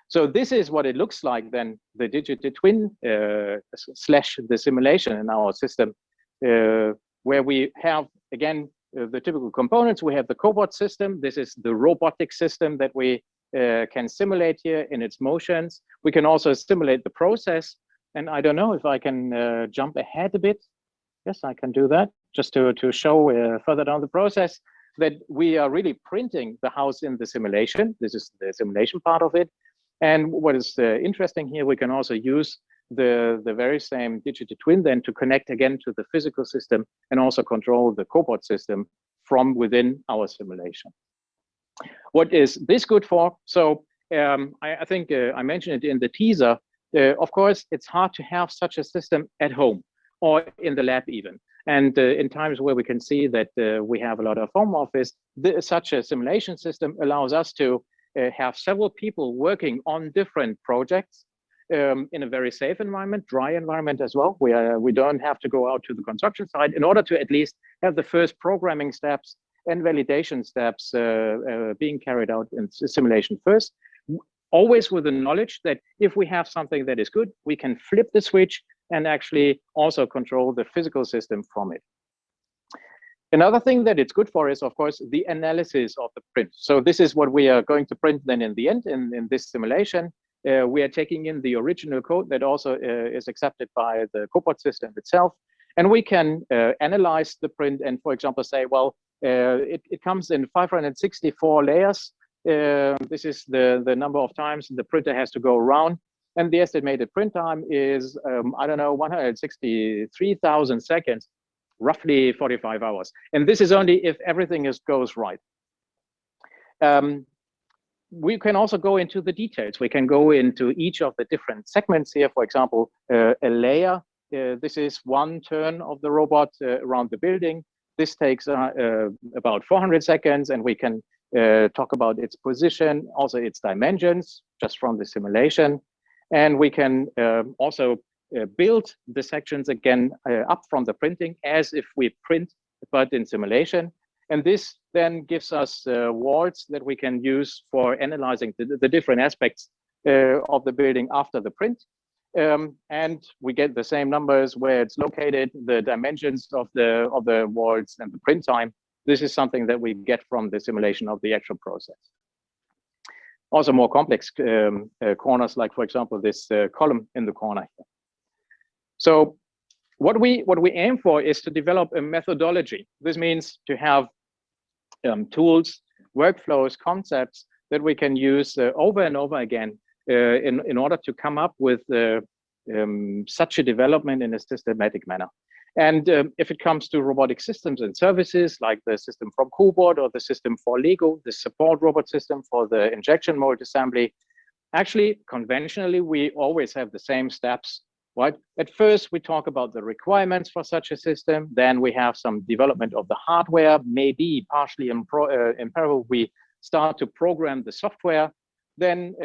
So this is what it looks like then, the digital twin slash the simulation in our system, where we have, again, the typical components. We have the Cobot system. This is the robotic system that we can simulate here in its motions. We can also simulate the process. And I don't know if I can jump ahead a bit. Yes, I can do that, just to show further down the process that we are really printing the house in the simulation. This is the simulation part of it. And what is interesting here, we can also use the very same digital twin then to connect again to the physical system and also control the Cobot system from within our simulation. What is this good for? So I think I mentioned it in the teaser. Of course, it's hard to have such a system at home or in the lab even. And in times where we can see that we have a lot of home office, such a simulation system allows us to have several people working on different projects in a very safe environment, dry environment as well. We don't have to go out to the construction site in order to at least have the first programming steps and validation steps being carried out in simulation first, always with the knowledge that if we have something that is good, we can flip the switch and actually also control the physical system from it. Another thing that it's good for is, of course, the analysis of the print. So this is what we are going to print then in the end in this simulation. We are taking in the original code that also is accepted by the Cobot system itself. And we can analyze the print and, for example, say, well, it comes in 564 layers. This is the number of times the printer has to go around. And the estimated print time is, I don't know, 163,000 seconds, roughly 45 hours. And this is only if everything goes right. we can also go into the details. We can go into each of the different segments here. For example, a layer. This is one turn of the robot around the building. This takes about 400 seconds, and we can talk about its position, also its dimensions, just from the simulation. And we can also build the sections again up from the printing as if we print, but in simulation. And this then gives us walls that we can use for analyzing the different aspects of the building after the print. And we get the same numbers where it's located, the dimensions of the walls, and the print time. This is something that we get from the simulation of the actual process. Also more complex corners, like for example this column in the corner here. So what we aim for is to develop a methodology. This means to have tools, workflows, concepts that we can use over and over again in order to come up with such a development in a systematic manner. And if it comes to robotic systems and services, like the system from Cobot or the system for Lego, the support robot system for the injection mold assembly, actually, conventionally, we always have the same steps, right? At first, we talk about the requirements for such a system. Then we have some development of the hardware, maybe partially in parallel, we start to program the software. Then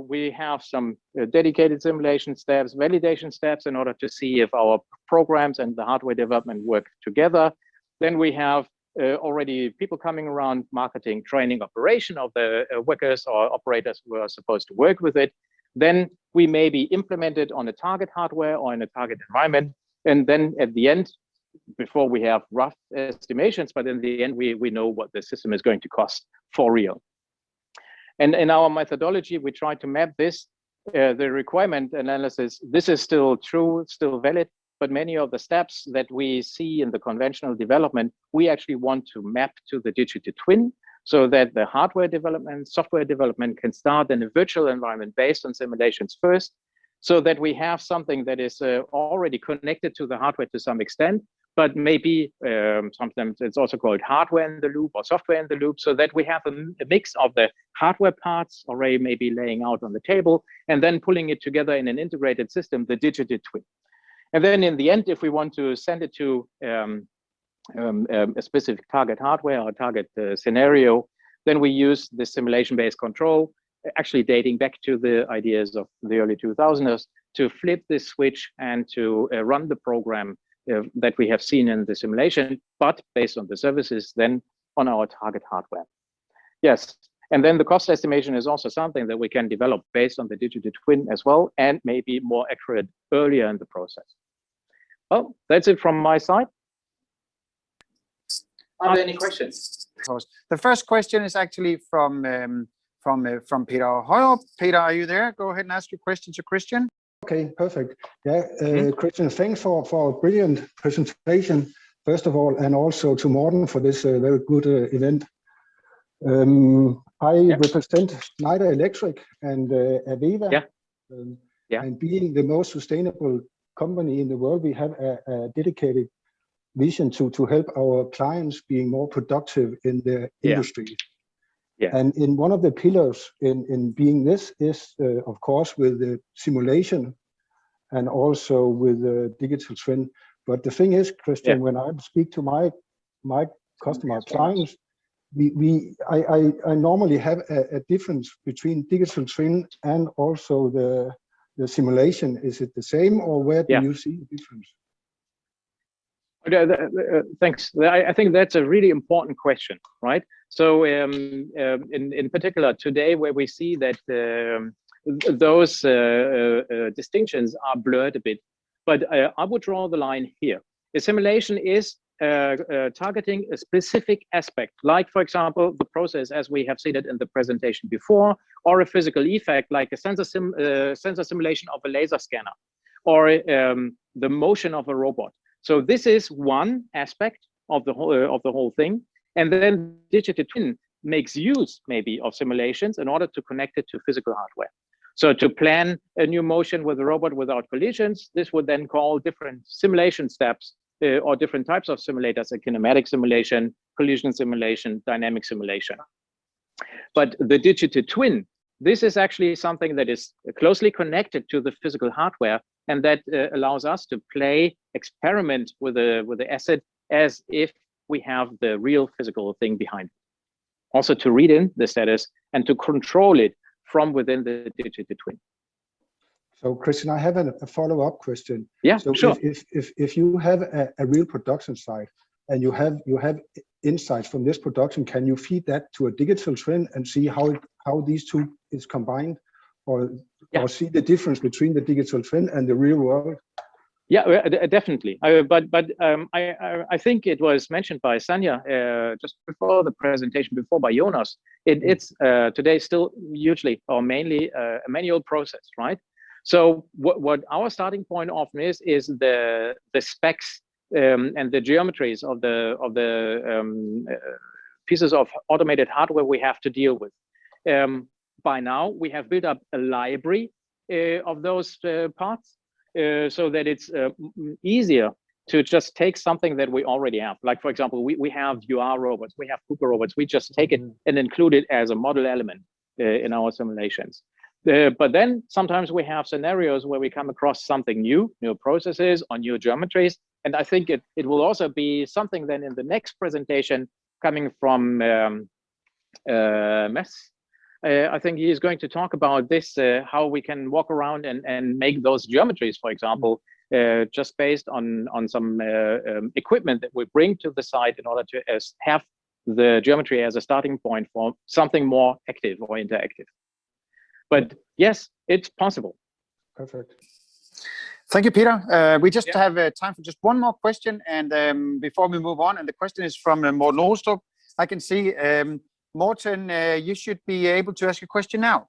we have some dedicated simulation steps, validation steps in order to see if our programs and the hardware development work together. Then we have already people coming around, marketing, training, operation of the workers or operators who are supposed to work with it. Then we may be implemented on a target hardware or in a target environment. And then at the end, before we have rough estimations, but in the end, we know what the system is going to cost for real. And in our methodology, we try to map this, the requirement analysis. This is still true, still valid, but many of the steps that we see in the conventional development, we actually want to map to the digital twin so that the hardware development, software development can start in a virtual environment based on simulations first, so that we have something that is already connected to the hardware to some extent, but maybe sometimes it's also called hardware in the loop or software in the loop, so that we have a mix of the hardware parts already maybe laying out on the table, and then pulling it together in an integrated system, the digital twin. And then in the end, if we want to send it to a specific target hardware or target scenario, then we use the simulation-based control, actually dating back to the ideas of the early 2000s, to flip this switch and to run the program that we have seen in the simulation, but based on the services then on our target hardware. Yes, and then the cost estimation is also something that we can develop based on the digital twin as well, and maybe more accurate earlier in the process. Well, that's it from my side. Are there any questions? The first question is actually from Peter Højer. Peter, are you there? Go ahead and ask your question to Christian. Okay, perfect. Yeah, Christian, thanks for a brilliant presentation, first of all, and also to Morten for this very good event. I represent Schneider Electric and Aveva. And being the most sustainable company in the world, we have a dedicated vision to help our clients being more productive in the industry. And in one of the pillars in being this is, of course, with the simulation and also with the digital twin. But the thing is, Christian, when I speak to my customer clients, I normally have a difference between digital twin and also the simulation. Is it the same, or where do you see the difference? Thanks. I think that's a really important question, right? So in particular today, where we see that those distinctions are blurred a bit, but I would draw the line here. A simulation is targeting a specific aspect, like, for example, the process as we have seen it in the presentation before, or a physical effect like a sensor simulation of a laser scanner, or the motion of a robot. So this is one aspect of the whole thing, and then digital twin makes use maybe of simulations in order to connect it to physical hardware. So to plan a new motion with a robot without collisions, this would then call different simulation steps or different types of simulators: a kinematic simulation, collision simulation, dynamic simulation. But the digital twin, this is actually something that is closely connected to the physical hardware, and that allows us to experiment with the asset as if we have the real physical thing behind it. Also to read in the status and to control it from within the digital twin. So Christian, I have a follow-up question. Yeah, so sure. If you have a real production site and you have insights from this production, can you feed that to a digital twin and see how these two is combined, or see the difference between the digital twin and the real world? Yeah, definitely. But I think it was mentioned by Sanya just before the presentation, before by Jonas. It's today still hugely or mainly a manual process, right? So what our starting point often is the specs and the geometries of the pieces of automated hardware we have to deal with. By now, we have built up a library of those parts. So that it's easier to just take something that we already have. Like, for example, we have UR robots, we have KUKA robots. We just take it and include it as a model element in our simulations. But then sometimes we have scenarios where we come across something new processes or new geometries. And I think it will also be something then in the next presentation coming from Mess. I think he is going to talk about this, how we can walk around and make those geometries, for example, just based on some equipment that we bring to the site in order to have the geometry as a starting point for something more active or interactive. But yes, it's possible. Perfect. Thank you, Peter. We just have time for just one more question, and before we move on, and the question is from Morten Olstrup. I can see Morten, you should be able to ask a question now.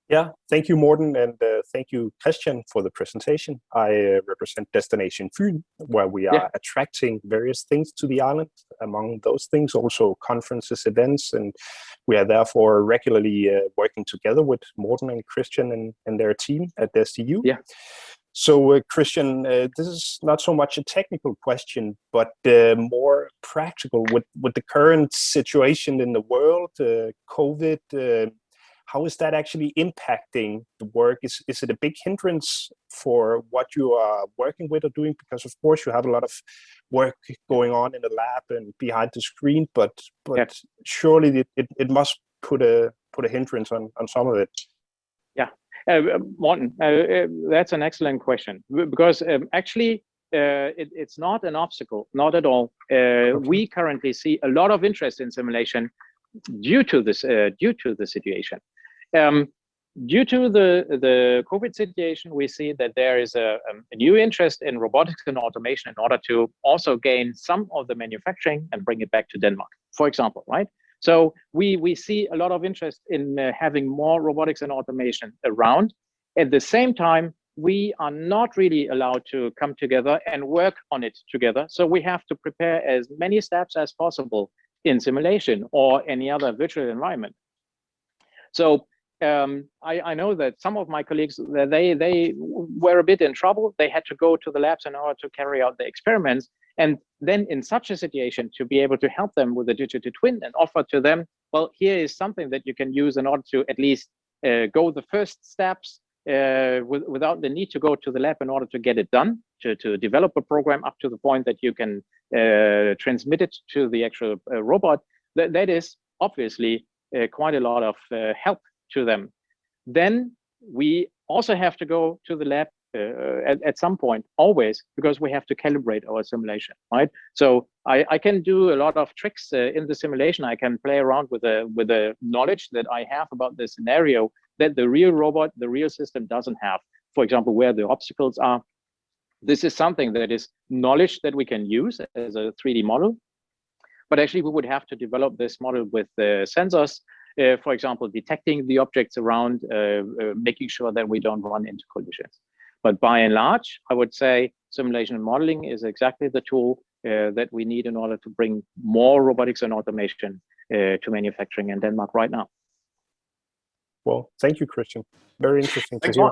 Yeah, thank you, Morten, and thank you, Christian, for the presentation. I represent Destination Fyn, where we are attracting various things to the island. Among those things, also conferences, events, and we are therefore regularly working together with Morten and Christian and their team at the SDU. Yeah. So, Christian, this is not so much a technical question, but more practical. With the current situation in the world, COVID, how is that actually impacting the work? Is it a big hindrance for what you are working with or doing? Because of course you have a lot of work going on in the lab and behind the screen, but surely it must put a hindrance on some of it. Yeah, Morten, that's an excellent question, because actually it's not an obstacle, not at all. We currently see a lot of interest in simulation due to this, due to the situation. Due to the COVID situation, we see that there is a new interest in robotics and automation in order to also gain some of the manufacturing and bring it back to Denmark, for example, right? So we see a lot of interest in having more robotics and automation around. At the same time, we are not really allowed to come together and work on it together. So we have to prepare as many steps as possible in simulation or any other virtual environment. So I know that some of my colleagues, they were a bit in trouble. They had to go to the labs in order to carry out the experiments. And then in such a situation, to be able to help them with the digital twin and offer to them, well, here is something that you can use in order to at least go the first steps without the need to go to the lab in order to get it done, to develop a program up to the point that you can transmit it to the actual robot. That is obviously quite a lot of help to them. Then we also have to go to the lab at some point, always, because we have to calibrate our simulation, right? So I can do a lot of tricks in the simulation. I can play around with the knowledge that I have about the scenario that the real robot, the real system doesn't have. For example, where the obstacles are. This is something that is knowledge that we can use as a 3D model. But actually, we would have to develop this model with sensors, for example, detecting the objects around, making sure that we don't run into collisions. But by and large, I would say simulation and modeling is exactly the tool that we need in order to bring more robotics and automation to manufacturing in Denmark right now. Well, thank you, Christian. Very interesting to hear.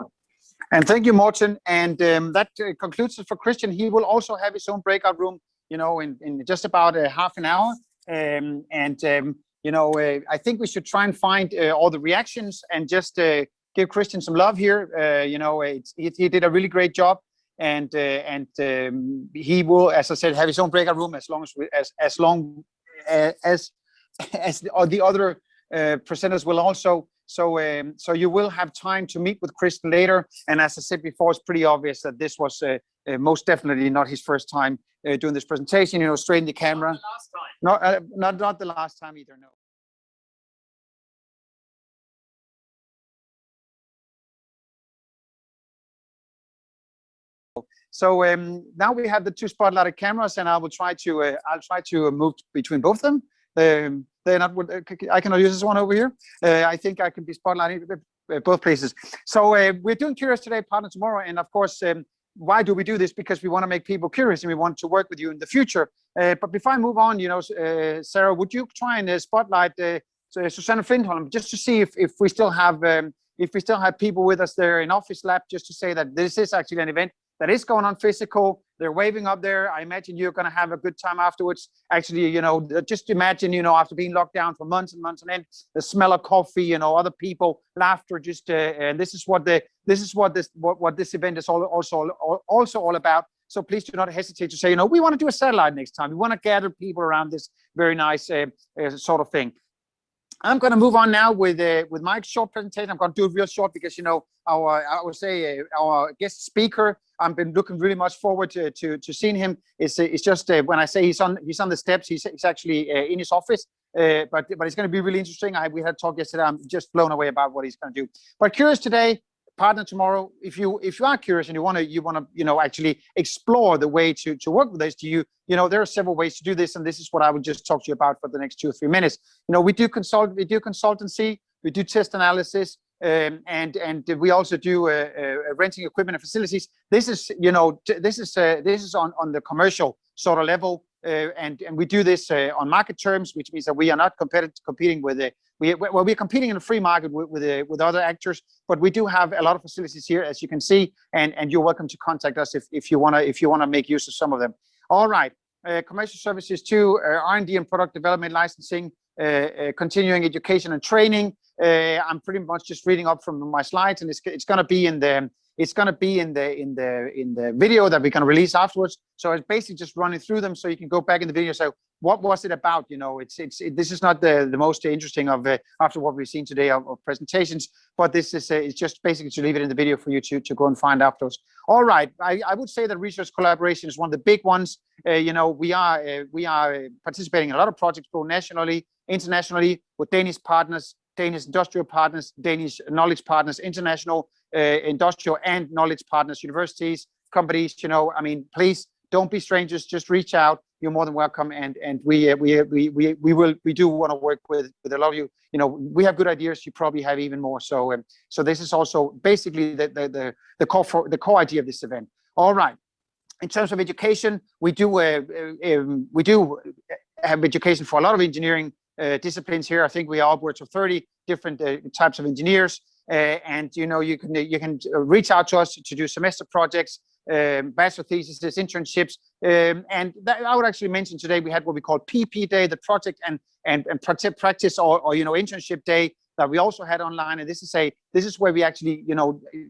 And thank you, Morten. And that concludes it for Christian. He will also have his own breakout room, you know, in just about half an hour. I think we should try and find all the reactions and just give Christian some love here. He did a really great job, and he will, as I said, have his own breakout room as long as the other presenters will also. So you will have time to meet with Christian later. And as I said before, it's pretty obvious that this was most definitely not his first time doing this presentation. Straight in the camera. Not the last time. Not the last time either. No. So now we have the two spotlighted cameras, and I will try to move between both of them. They're not. I cannot use this one over here. I think I can be spotlighting both places. So we're doing Curious Today, Partner Tomorrow, and of course, why do we do this? Because we want to make people curious, and we want to work with you in the future. But before I move on, Sarah, would you try and spotlight Susanne Flintholm, just to see if we still have people with us there in Office Lab, just to say that this is actually an event that is going on physical. They're waving up there. I imagine you're going to have a good time afterwards. Actually, just imagine, after being locked down for months and months on end, the smell of coffee, other people, laughter. And this is what this event is also all about. So please do not hesitate to say, we want to do a satellite next time. We want to gather people around this very nice sort of thing. I'm going to move on now with Mike's short presentation. I'm going to do it real short because our guest speaker, I've been looking really much forward to seeing him. It's just when I say he's on the steps, he's actually in his office. But it's going to be really interesting. We had a talk yesterday. I'm just blown away about what he's going to do. But Curious Today, Partner Tomorrow. If you are curious and you want to actually explore the way to work with this, there are several ways to do this, and this is what I would just talk to you about for the next 2 or 3 minutes. We do consultancy, we do test analysis, and we also do renting equipment and facilities. This is on the commercial sort of level, and we do this on market terms, which means that we are not competing with we're competing in a free market with other actors, but we do have a lot of facilities here, as you can see, and you're welcome to contact us if you wanna make use of some of them. All right, commercial services too, R&D and product development, licensing, continuing education and training. I'm pretty much just reading up from my slides, and it's going to be in the video that we're going to release afterwards. So it's basically just running through them, so you can go back in the video and say, what was it about? This is not the most interesting of after what we've seen today of presentations, but this is it's just basically to leave it in the video for you to go and find afterwards. All right, I would say that research collaboration is one of the big ones. We are participating in a lot of projects, both nationally, internationally, with Danish partners, Danish industrial partners, Danish knowledge partners, international industrial and knowledge partners, universities, companies. Please don't be strangers. Just reach out. You're more than welcome, and we do want to work with a lot of you. We have good ideas. You probably have even more. So this is also basically the core idea of this event. All right. In terms of education, we do have education for a lot of engineering disciplines here. I think we are upwards of 30 different types of engineers, and you can reach out to us to do semester projects, bachelor theses, internships, and that I would actually mention today we had what we call PP Day, the project and practice or internship day that we also had online. And this is where we actually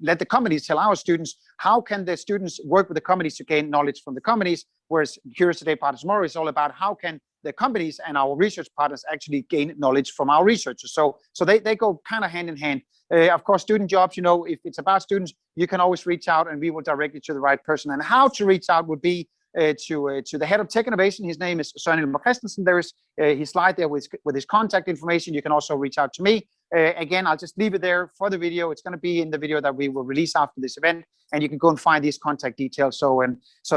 let the companies tell our students how can the students work with the companies to gain knowledge from the companies, whereas Curious Today, Partner Tomorrow is all about how can the companies and our research partners actually gain knowledge from our researchers. So they go kind of hand in hand. Of course, student jobs, if it's about students, you can always reach out and we will direct you to the right person. And how to reach out would be to the head of tech innovation. His name is Søren Christensen. There is his slide there with his contact information. You can also reach out to me. Again, I'll just leave it there for the video. It's going to be in the video that we will release after this event, and you can go and find these contact details. So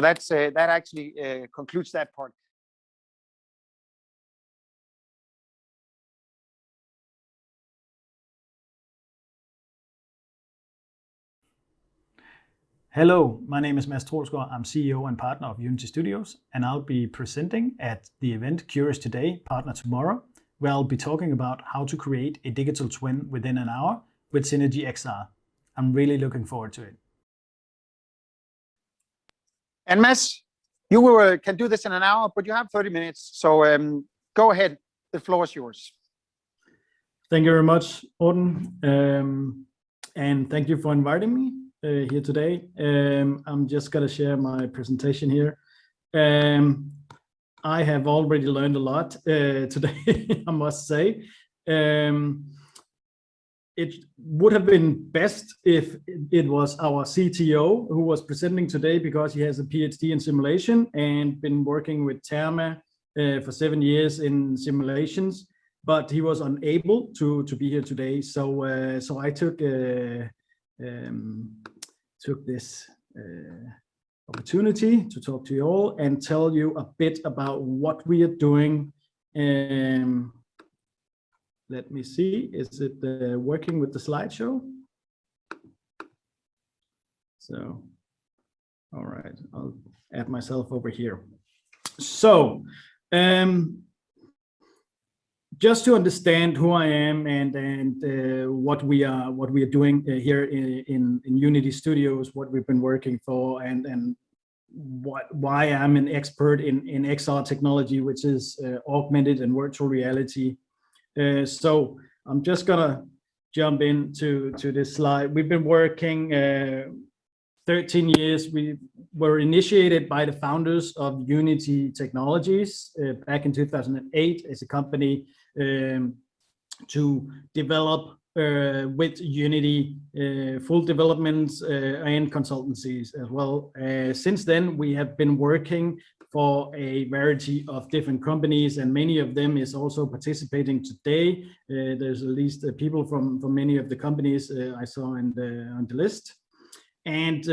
that actually concludes that part. Hello, my name is Mads Troelsgaard. I'm CEO and partner of Unity Studios, and I'll be presenting at the event Curious Today, Partner Tomorrow, where I'll be talking about how to create a digital twin within an hour with Synergy XR. I'm really looking forward to it. And Mads, you can do this in an hour, but you have 30 minutes. So go ahead, the floor is yours. Thank you very much, Orten. And thank you for inviting me here today. I'm just going to share my presentation here. I have already learned a lot today, I must say. It would have been best if it was our CTO who was presenting today, because he has a PhD in simulation and been working with Therma for 7 years in simulations, but he was unable to be here today. So I took this opportunity to talk to you all and tell you a bit about what we are doing. Let me see, is it working with the slideshow? So, all right, I'll add myself over here. So, just to understand who I am and what we are doing here in Unity Studios, what we've been working for, and why I'm an expert in XR technology, which is augmented and virtual reality. So I'm just gonna jump into this slide. We've been working 13 years. We were initiated by the founders of Unity Technologies back in 2008 as a company to develop with Unity full developments and consultancies as well. Since then, we have been working for a variety of different companies, and many of them is also participating today. There's at least people from many of the companies I saw on the list. And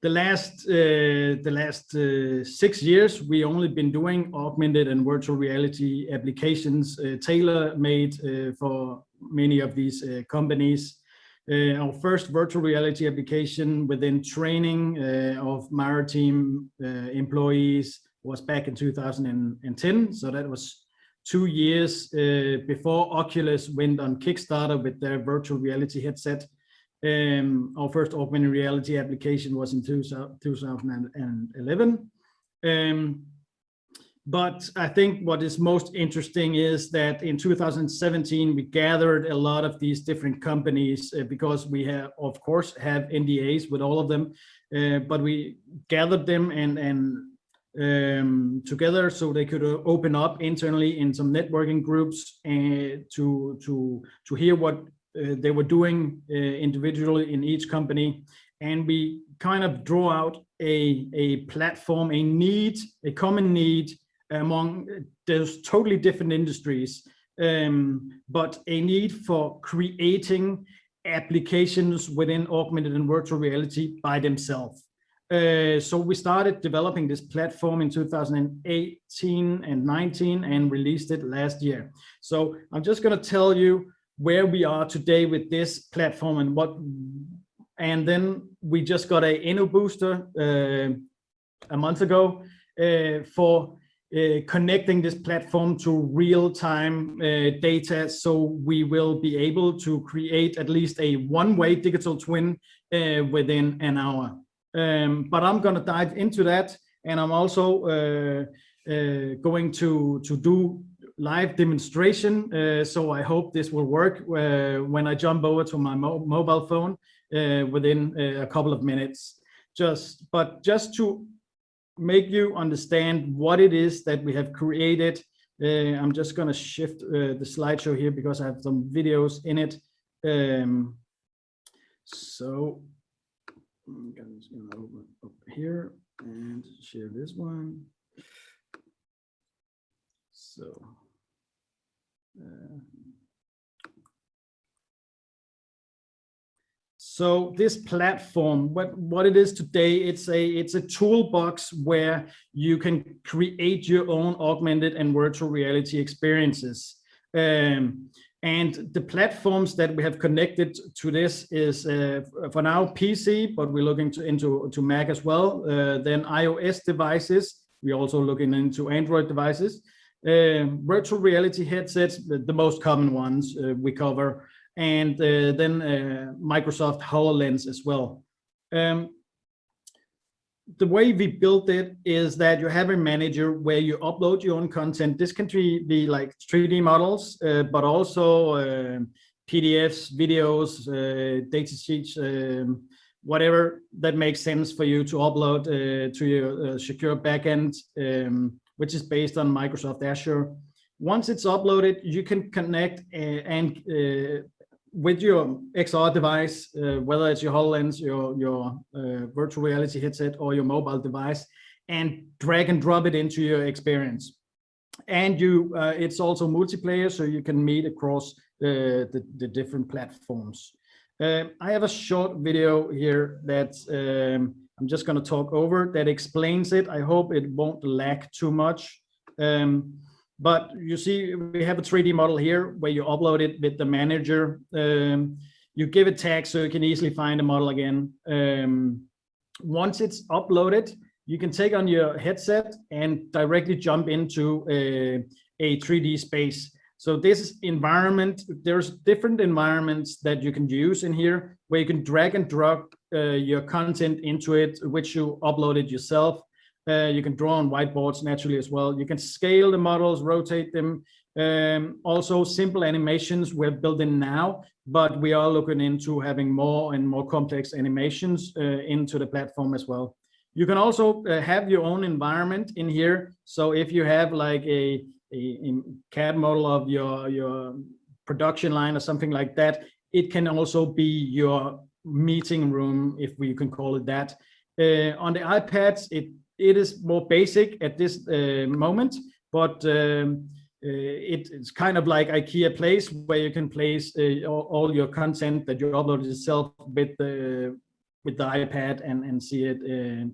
the last 6 years, we only been doing augmented and virtual reality applications tailor-made for many of these companies. Our first virtual reality application within training of maritime employees was back in 2010. So that was 2 years before Oculus went on Kickstarter with their virtual reality headset. Our first augmented reality application was in 2011. But I think what is most interesting is that in 2017, we gathered a lot of these different companies because we have, of course, have NDAs with all of them, but we gathered them and together so they could open up internally in some networking groups and to hear what they were doing individually in each company. And we kind of draw out a platform, a common need among those totally different industries, but a need for creating applications within augmented and virtual reality by themselves. So we started developing this platform in 2018 and 19 and released it last year. So I'm just going to tell you where we are today with this platform and then we just got a InnoBooster a month ago for connecting this platform to real-time data, so we will be able to create at least a one-way digital twin within an hour. But I'm going to dive into that, and I'm also going to do live demonstration, so I hope this will work when I jump over to my mobile phone within a couple of minutes. Just to make you understand what it is that we have created, I'm just going to shift the slideshow here because I have some videos in it. So I'm just going to open up here and share this one. So this platform, what it is today, it's a toolbox where you can create your own augmented and virtual reality experiences. And the platforms that we have connected to this is for now PC, but we're looking into Mac as well. Then iOS devices. We're also looking into Android devices. Virtual reality headsets, the most common ones we cover. And then Microsoft HoloLens as well. the way we built it is that you have a manager where you upload your own content. This can be like 3D models, but also PDFs, videos, data sheets, whatever that makes sense for you to upload to your secure backend, which is based on Microsoft Azure. Once it's uploaded, you can connect and with your XR device, whether it's your HoloLens, your virtual reality headset, or your mobile device, and drag and drop it into your experience. And it's also multiplayer, so you can meet across the different platforms. I have a short video here that I'm just going to talk over that explains it. I hope it won't lag too much. But you see, we have a 3D model here where you upload it with the manager. You give it tags so you can easily find the model again. Once it's uploaded, you can take on your headset and directly jump into a 3D space. So this environment, there's different environments that you can use in here where you can drag and drop your content into it, which you uploaded yourself. You can draw on whiteboards naturally as well. You can scale the models, rotate them. Also simple animations we're building now, but we are looking into having more and more complex animations into the platform as well. You can also have your own environment in here. So if you have like a CAD model of your production line or something like that, it can also be your meeting room, if we can call it that. On the iPads, it is more basic at this moment, but it's kind of like IKEA Place, where you can place all your content that you uploaded yourself with the iPad and see it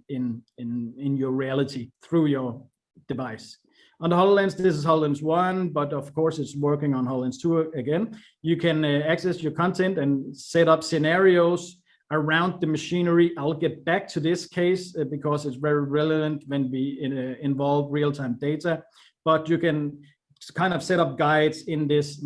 in your reality through your device. On the HoloLens, this is HoloLens 1, but of course it's working on HoloLens 2 again. You can access your content and set up scenarios around the machinery. I'll get back to this case because it's very relevant when we involve real-time data, but you can kind of set up guides in this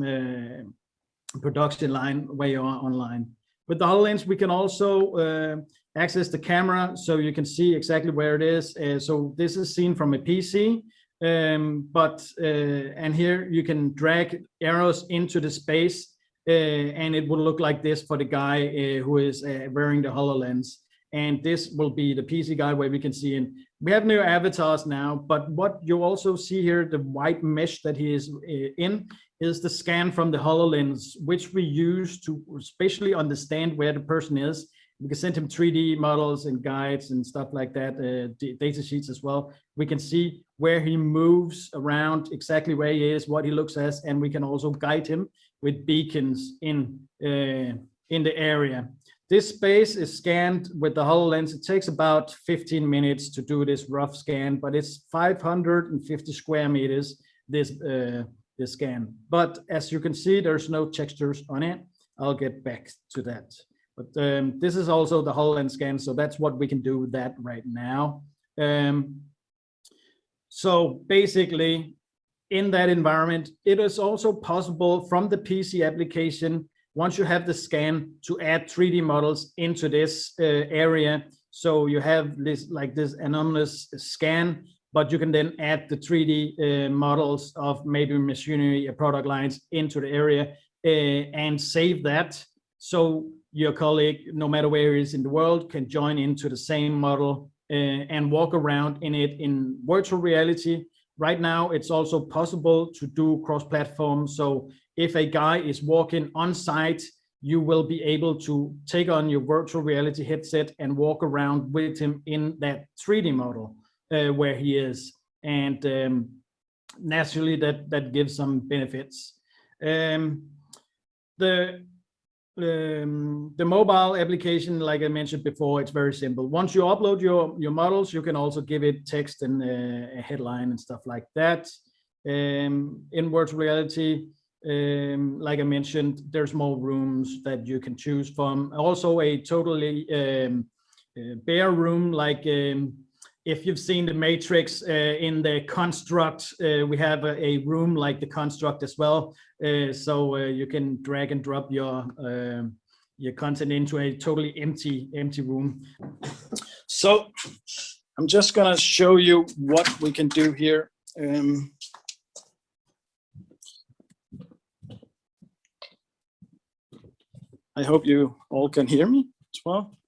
production line where you are online. With the HoloLens, we can also access the camera so you can see exactly where it is. So this is seen from a PC, and here you can drag arrows into the space, and it will look like this for the guy who is wearing the HoloLens. And this will be the PC guy where we can see him. We have new avatars now, but what you also see here, the white mesh that he is in, is the scan from the HoloLens, which we use to especially understand where the person is. We can send him 3D models and guides and stuff like that, data sheets as well. We can see where he moves around, exactly where he is, what he looks at, and we can also guide him with beacons in the area. This space is scanned with the HoloLens. It takes about 15 minutes to do this rough scan, but it's 550 square meters, this scan. But as you can see, there's no textures on it. I'll get back to that. But this is also the HoloLens scan, so that's what we can do with that right now. So basically, in that environment, it is also possible from the PC application, once you have the scan, to add 3D models into this area. So you have this anomalous scan, but you can then add the 3D models of maybe machinery or product lines into the area and save that. So your colleague, no matter where he is in the world, can join into the same model and walk around in it in virtual reality. Right now, it's also possible to do cross-platform. So if a guy is walking on site, you will be able to take on your virtual reality headset and walk around with him in that 3D model where he is. And naturally, that gives some benefits. The mobile application, like I mentioned before, it's very simple. Once you upload your models, you can also give it text and a headline and stuff like that. In virtual reality, like I mentioned, there's more rooms that you can choose from. Also a totally bare room, like if you've seen the Matrix in the construct, we have a room like the construct as well. So you can drag and drop your content into a totally empty room. So I'm just going to show you what we can do here. I hope you all can hear me as well.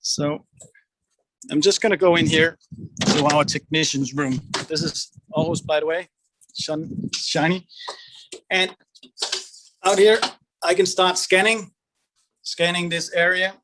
So I'm just going to go in here to our technician's room. This is always, by the way, shiny. And out here, I can start scanning this area.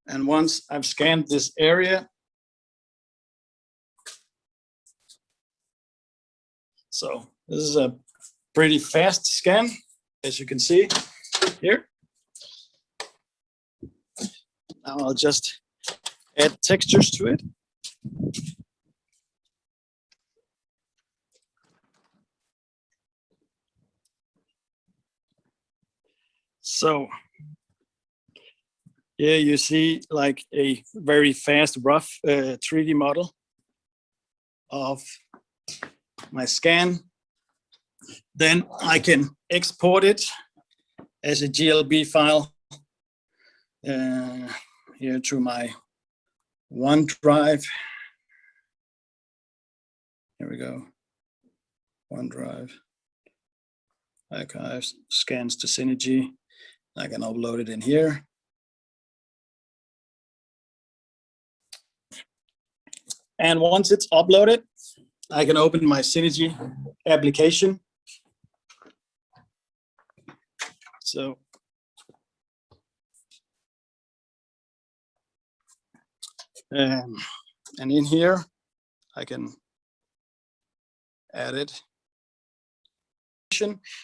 And once I've scanned this area, so this is a pretty fast scan, as you can see here. Now I'll just add textures to it. So here you see like a very fast, rough 3D model of my scan. Then I can export it as a GLB file here to my OneDrive. Here we go. OneDrive, archives, scans to Synergy. I can upload it in here. And once it's uploaded, I can open my Synergy application. So and in here, I can add it.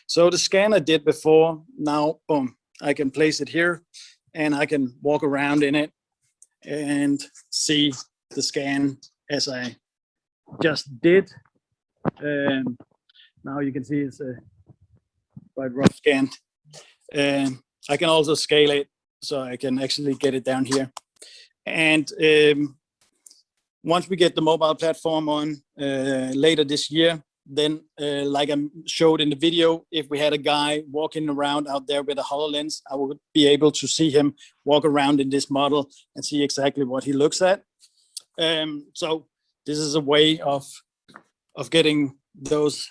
So the scan I did before, now, boom, I can place it here and I can walk around in it and see the scan as I just did. Now you can see it's a quite rough scan. I can also scale it so I can actually get it down here. And once we get the mobile platform on later this year, then like I showed in the video, if we had a guy walking around out there with a HoloLens, I would be able to see him walk around in this model and see exactly what he looks at. So this is a way of getting those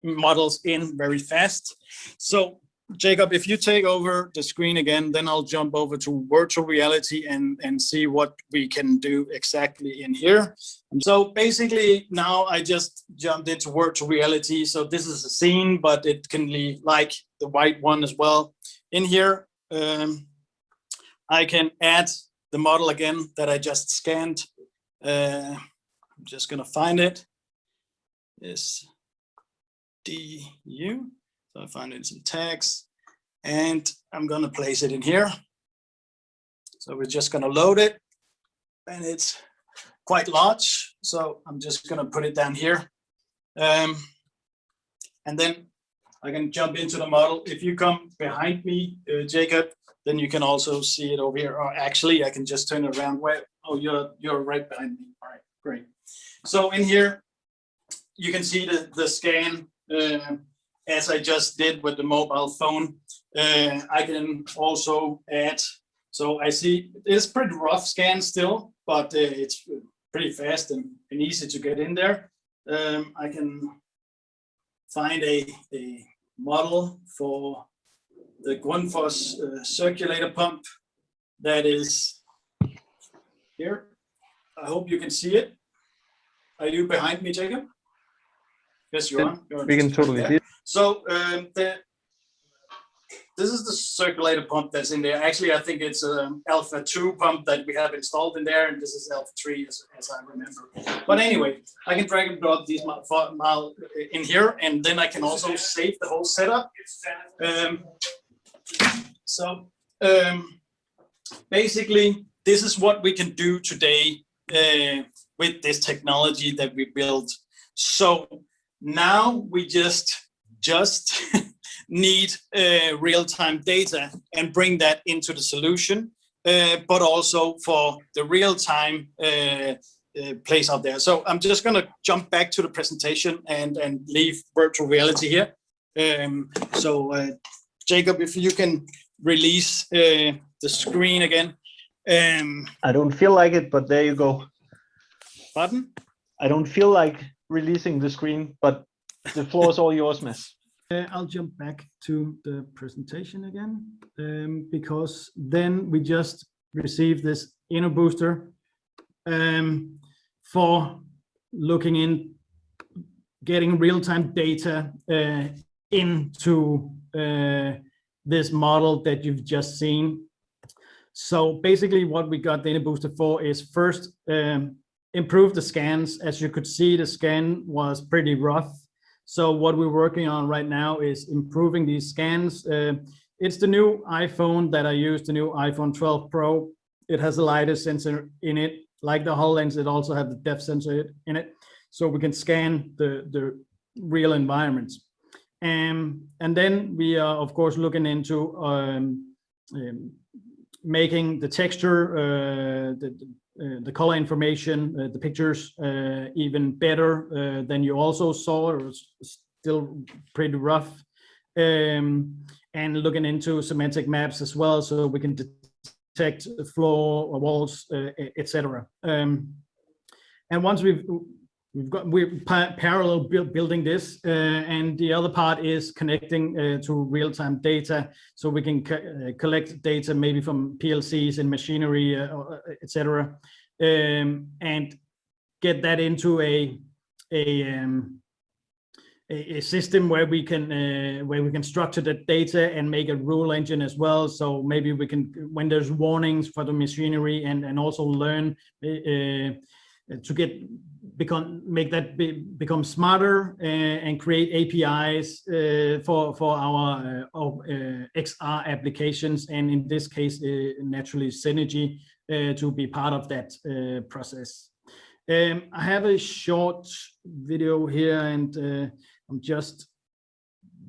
models in very fast. So Jacob, if you take over the screen again, then I'll jump over to virtual reality and see what we can do exactly in here. So basically now I just jumped into virtual reality. So this is a scene, but it can be like the white one as well. In here, I can add the model again that I just scanned. I'm just gonna find it. It's DU. So I find it in some tags and I'm gonna place it in here. So we're just gonna load it and it's quite large. So I'm just gonna put it down here. And then I can jump into the model. If you come behind me, Jacob, then you can also see it over here. Or actually I can just turn it around. Where, oh, you're right behind me. All right, great. So in here, you can see the scan as I just did with the mobile phone. I can also add, so I see it's pretty rough scan still, but it's pretty fast and easy to get in there. I can find a model for the Grundfos circulator pump that is here. I hope you can see it. Are you behind me, Jacob? Yes, you are. We can totally see it. So this is the circulator pump that's in there. Actually, I think it's an Alpha 2 pump that we have installed in there, and this is Alpha 3 as I remember. But anyway, I can drag and drop these in here, and then I can also save the whole setup. Basically, this is what we can do today with this technology that we built. So now we just need real-time data and bring that into the solution, but also for the real-time place out there. So I'm just going to jump back to the presentation and leave virtual reality here. Jacob, if you can release the screen again. I don't feel like it, but there you go. Pardon? I don't feel like releasing the screen, but the floor is all yours, Mads. I'll jump back to the presentation again, because then we just received this InnoBooster for looking in, getting real-time data into this model that you've just seen. So basically what we got the InnoBooster for is first improve the scans. As you could see, the scan was pretty rough. So what we're working on right now is improving these scans. It's the new iPhone that I use, the new iPhone 12 Pro. It has a LiDAR sensor in it. Like the Hololens, it also has the depth sensor in it. So we can scan the real environments. And then we are, of course, looking into making the texture, the color information, the pictures even better than you also saw. It was still pretty rough. And looking into semantic maps as well, so we can detect floor or walls, etc. And once we're parallel building this, and the other part is connecting to real-time data, so we can collect data maybe from PLCs and machinery, etc., and get that into a system where we can structure the data and make a rule engine as well. So maybe we can, when there's warnings for the machinery, and also learn to make that become smarter, and create APIs for our XR applications, and in this case naturally Synergy to be part of that process. I have a short video here, and I'm just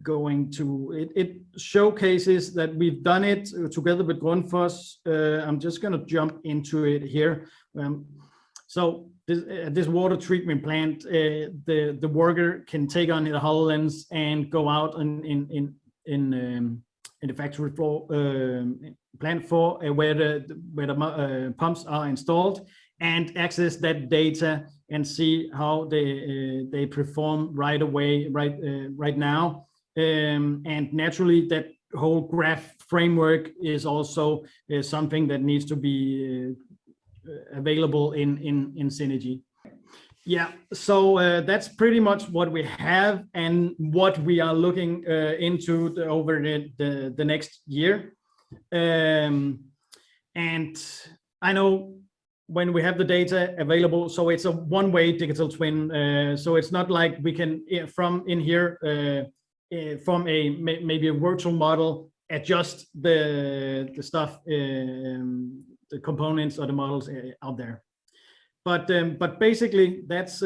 going to, it showcases that we've done it together with Grundfos. I'm just going to jump into it here. So this water treatment plant, the worker can take on the HoloLens and go out in the factory floor, plant floor, where the pumps are installed, and access that data and see how they perform right away, right now. And naturally, that whole graph framework is also something that needs to be available in Synergy. Yeah, so that's pretty much what we have and what we are looking into over the next year. And I know when we have the data available, so it's a one-way digital twin. So it's not like we can from in here from maybe a virtual model adjust the stuff, the components or the models out there. But basically that's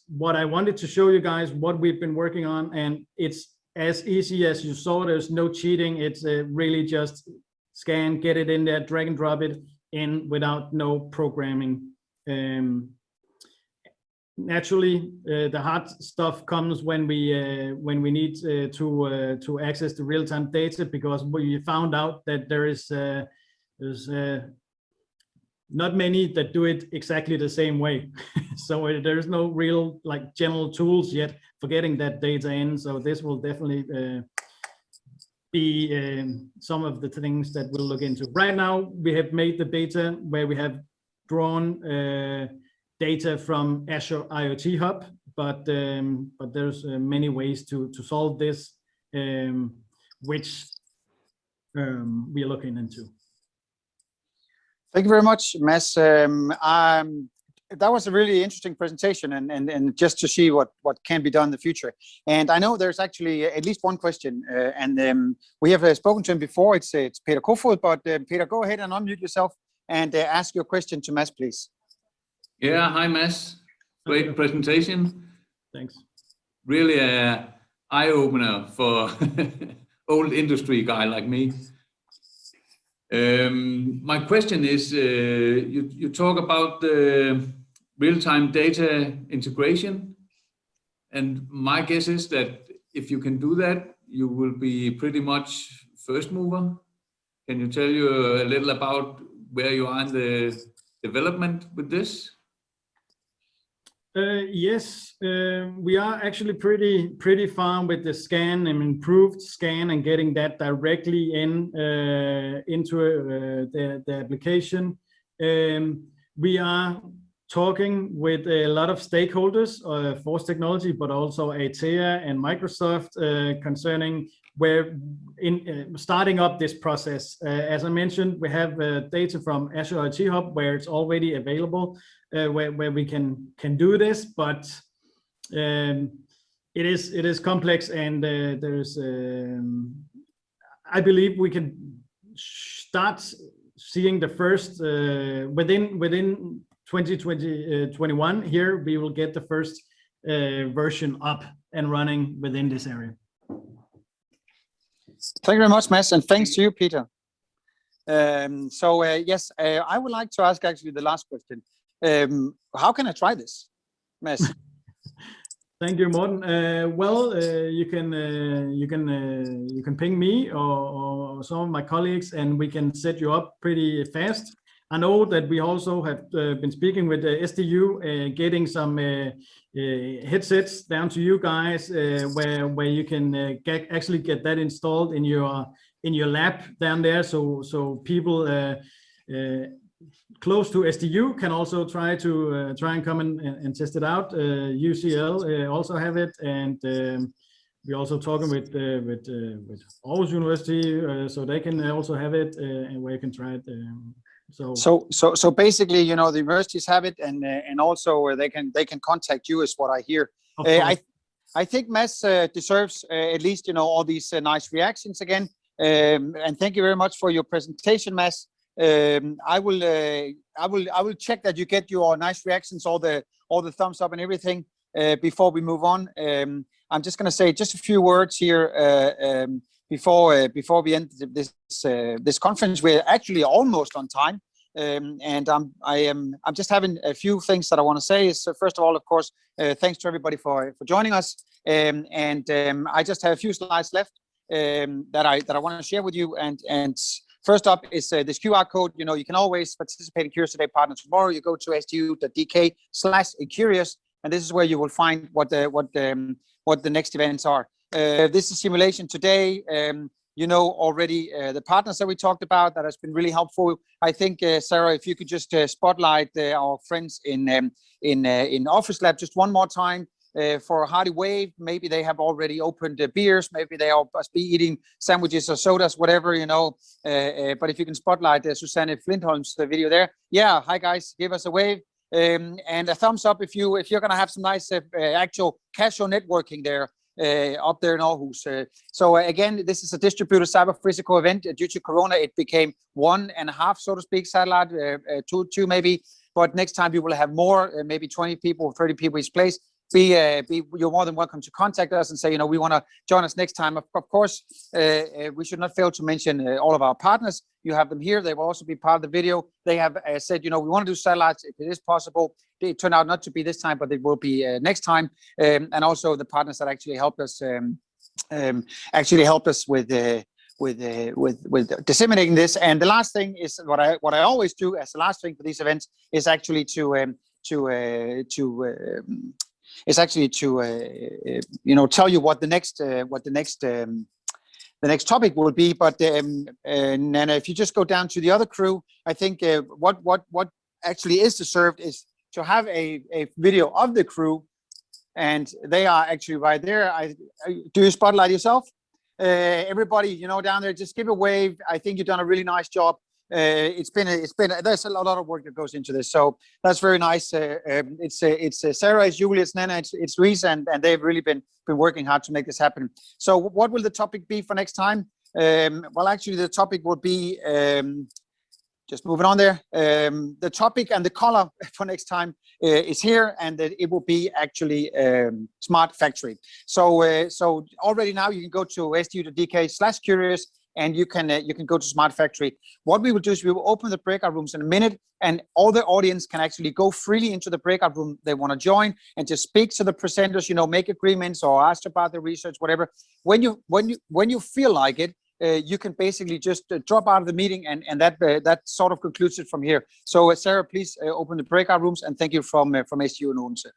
what I wanted to show you guys, what we've been working on, and it's as easy as you saw. There's no cheating. It's really just scan, get it in there, drag and drop it in without no programming. Naturally, the hard stuff comes when we need to access the real-time data, because we found out that there's not many that do it exactly the same way. So there's no real like general tools yet for getting that data in. So this will definitely be some of the things that we'll look into. Right now, we have made the data where we have drawn data from Azure IoT Hub, but there's many ways to solve this, which we are looking into. Thank you very much, Mads. That was a really interesting presentation, and just to see what can be done in the future. And I know there's actually at least one question, and we have spoken to him before. It's Peter Kofod, but Peter, go ahead and unmute yourself and ask your question to Mads, please. Yeah, hi Mads. Great presentation. Thanks. Really an eye-opener for old industry guy like me. My question is, you talk about the real-time data integration, and my guess is that if you can do that, you will be pretty much first mover. Can you tell you a little about where you are in the development with this? Yes, we are actually pretty far with the scan and improved scan and getting that directly into the application. We are talking with a lot of stakeholders, Force Technology, but also ATEA and Microsoft concerning where starting up this process. As I mentioned, we have data from Azure IoT Hub where it's already available, where we can do this, but it is complex, and there's I believe we can start seeing the first within 2021 here we will get the first version up and running within this area. Thank you very much, Mads, and thanks to you, Peter. Yes, I would like to ask actually the last question. How can I try this, Mads? Thank you, Morten. Well, you can ping me or some of my colleagues, and we can set you up pretty fast. I know that we also have been speaking with the SDU, getting some headsets down to you guys, where you can actually get that installed in your lab down there, so people close to SDU can also try and come and test it out. UCL also have it, and we're also talking with Aarhus University, so they can also have it, and where you can try it. So basically, you know, the universities have it, and also they can contact you, is what I hear. I think Mads deserves at least, you know, all these nice reactions again. And thank you very much for your presentation, Mads. I will check that you get your nice reactions, all the thumbs up and everything before we move on. I'm just going to say just a few words here before we end this conference. We're actually almost on time, and I'm just having a few things that I want to say. Is first of all, of course, thanks to everybody for joining us, and I just have a few slides left that I want to share with you. And first up is this QR code. You know, you can always participate in Curious Today Partner Tomorrow. You go to sdu.dk/curious, and this is where you will find what the next events are. This is simulation today. You know already the partners that we talked about, that has been really helpful. I think Sarah, if you could just spotlight our friends in Office Lab just one more time. For Hardy Wave, maybe they have already opened beers, maybe they all must be eating sandwiches or sodas, whatever, you know. But if you can spotlight Susanne Flintholm's video there. Yeah, hi guys, give us a wave. And a thumbs up if you're gonna have some nice actual casual networking there up there in Aarhus. So again, this is a distributed cyber physical event. Due to Corona, it became 1.5, so to speak, satellite, two maybe. But next time we will have more, maybe 20 people, 30 people each place. You're more than welcome to contact us and say, you know, we want to join us next time. Of course, we should not fail to mention all of our partners. You have them here. They will also be part of the video. They have said, you know, we want to do satellites if it is possible. It turned out not to be this time, but it will be next time. And also the partners that actually helped us with disseminating this. And the last thing is what I always do as the last thing for these events is actually to you know, tell you what the next topic will be. But and if you just go down to the other crew, I think what actually is deserved is to have a video of the crew, and they are actually right there. Do you spotlight yourself? Everybody, you know, down there, just give a wave. I think you've done a really nice job. There's a lot of work that goes into this, so that's very nice. It's Sarah, it's Julie, it's Nana, it's Luisa, and they've really been working hard to make this happen. So what will the topic be for next time? Well, actually, the topic will be just moving on there. The topic and the color for next time is here, and that it will be actually smart factory. So so already now you can go to sdu.dk/curious, and you can go to smart factory. What we will do is we will open the breakout rooms in a minute, and all the audience can actually go freely into the breakout room they want to join and just speak to the presenters, you know, make agreements or ask about the research, whatever. When you feel like it, you can basically just drop out of the meeting, and that sort of concludes it from here. So Sarah, please open the breakout rooms, and thank you from SDU and Odense.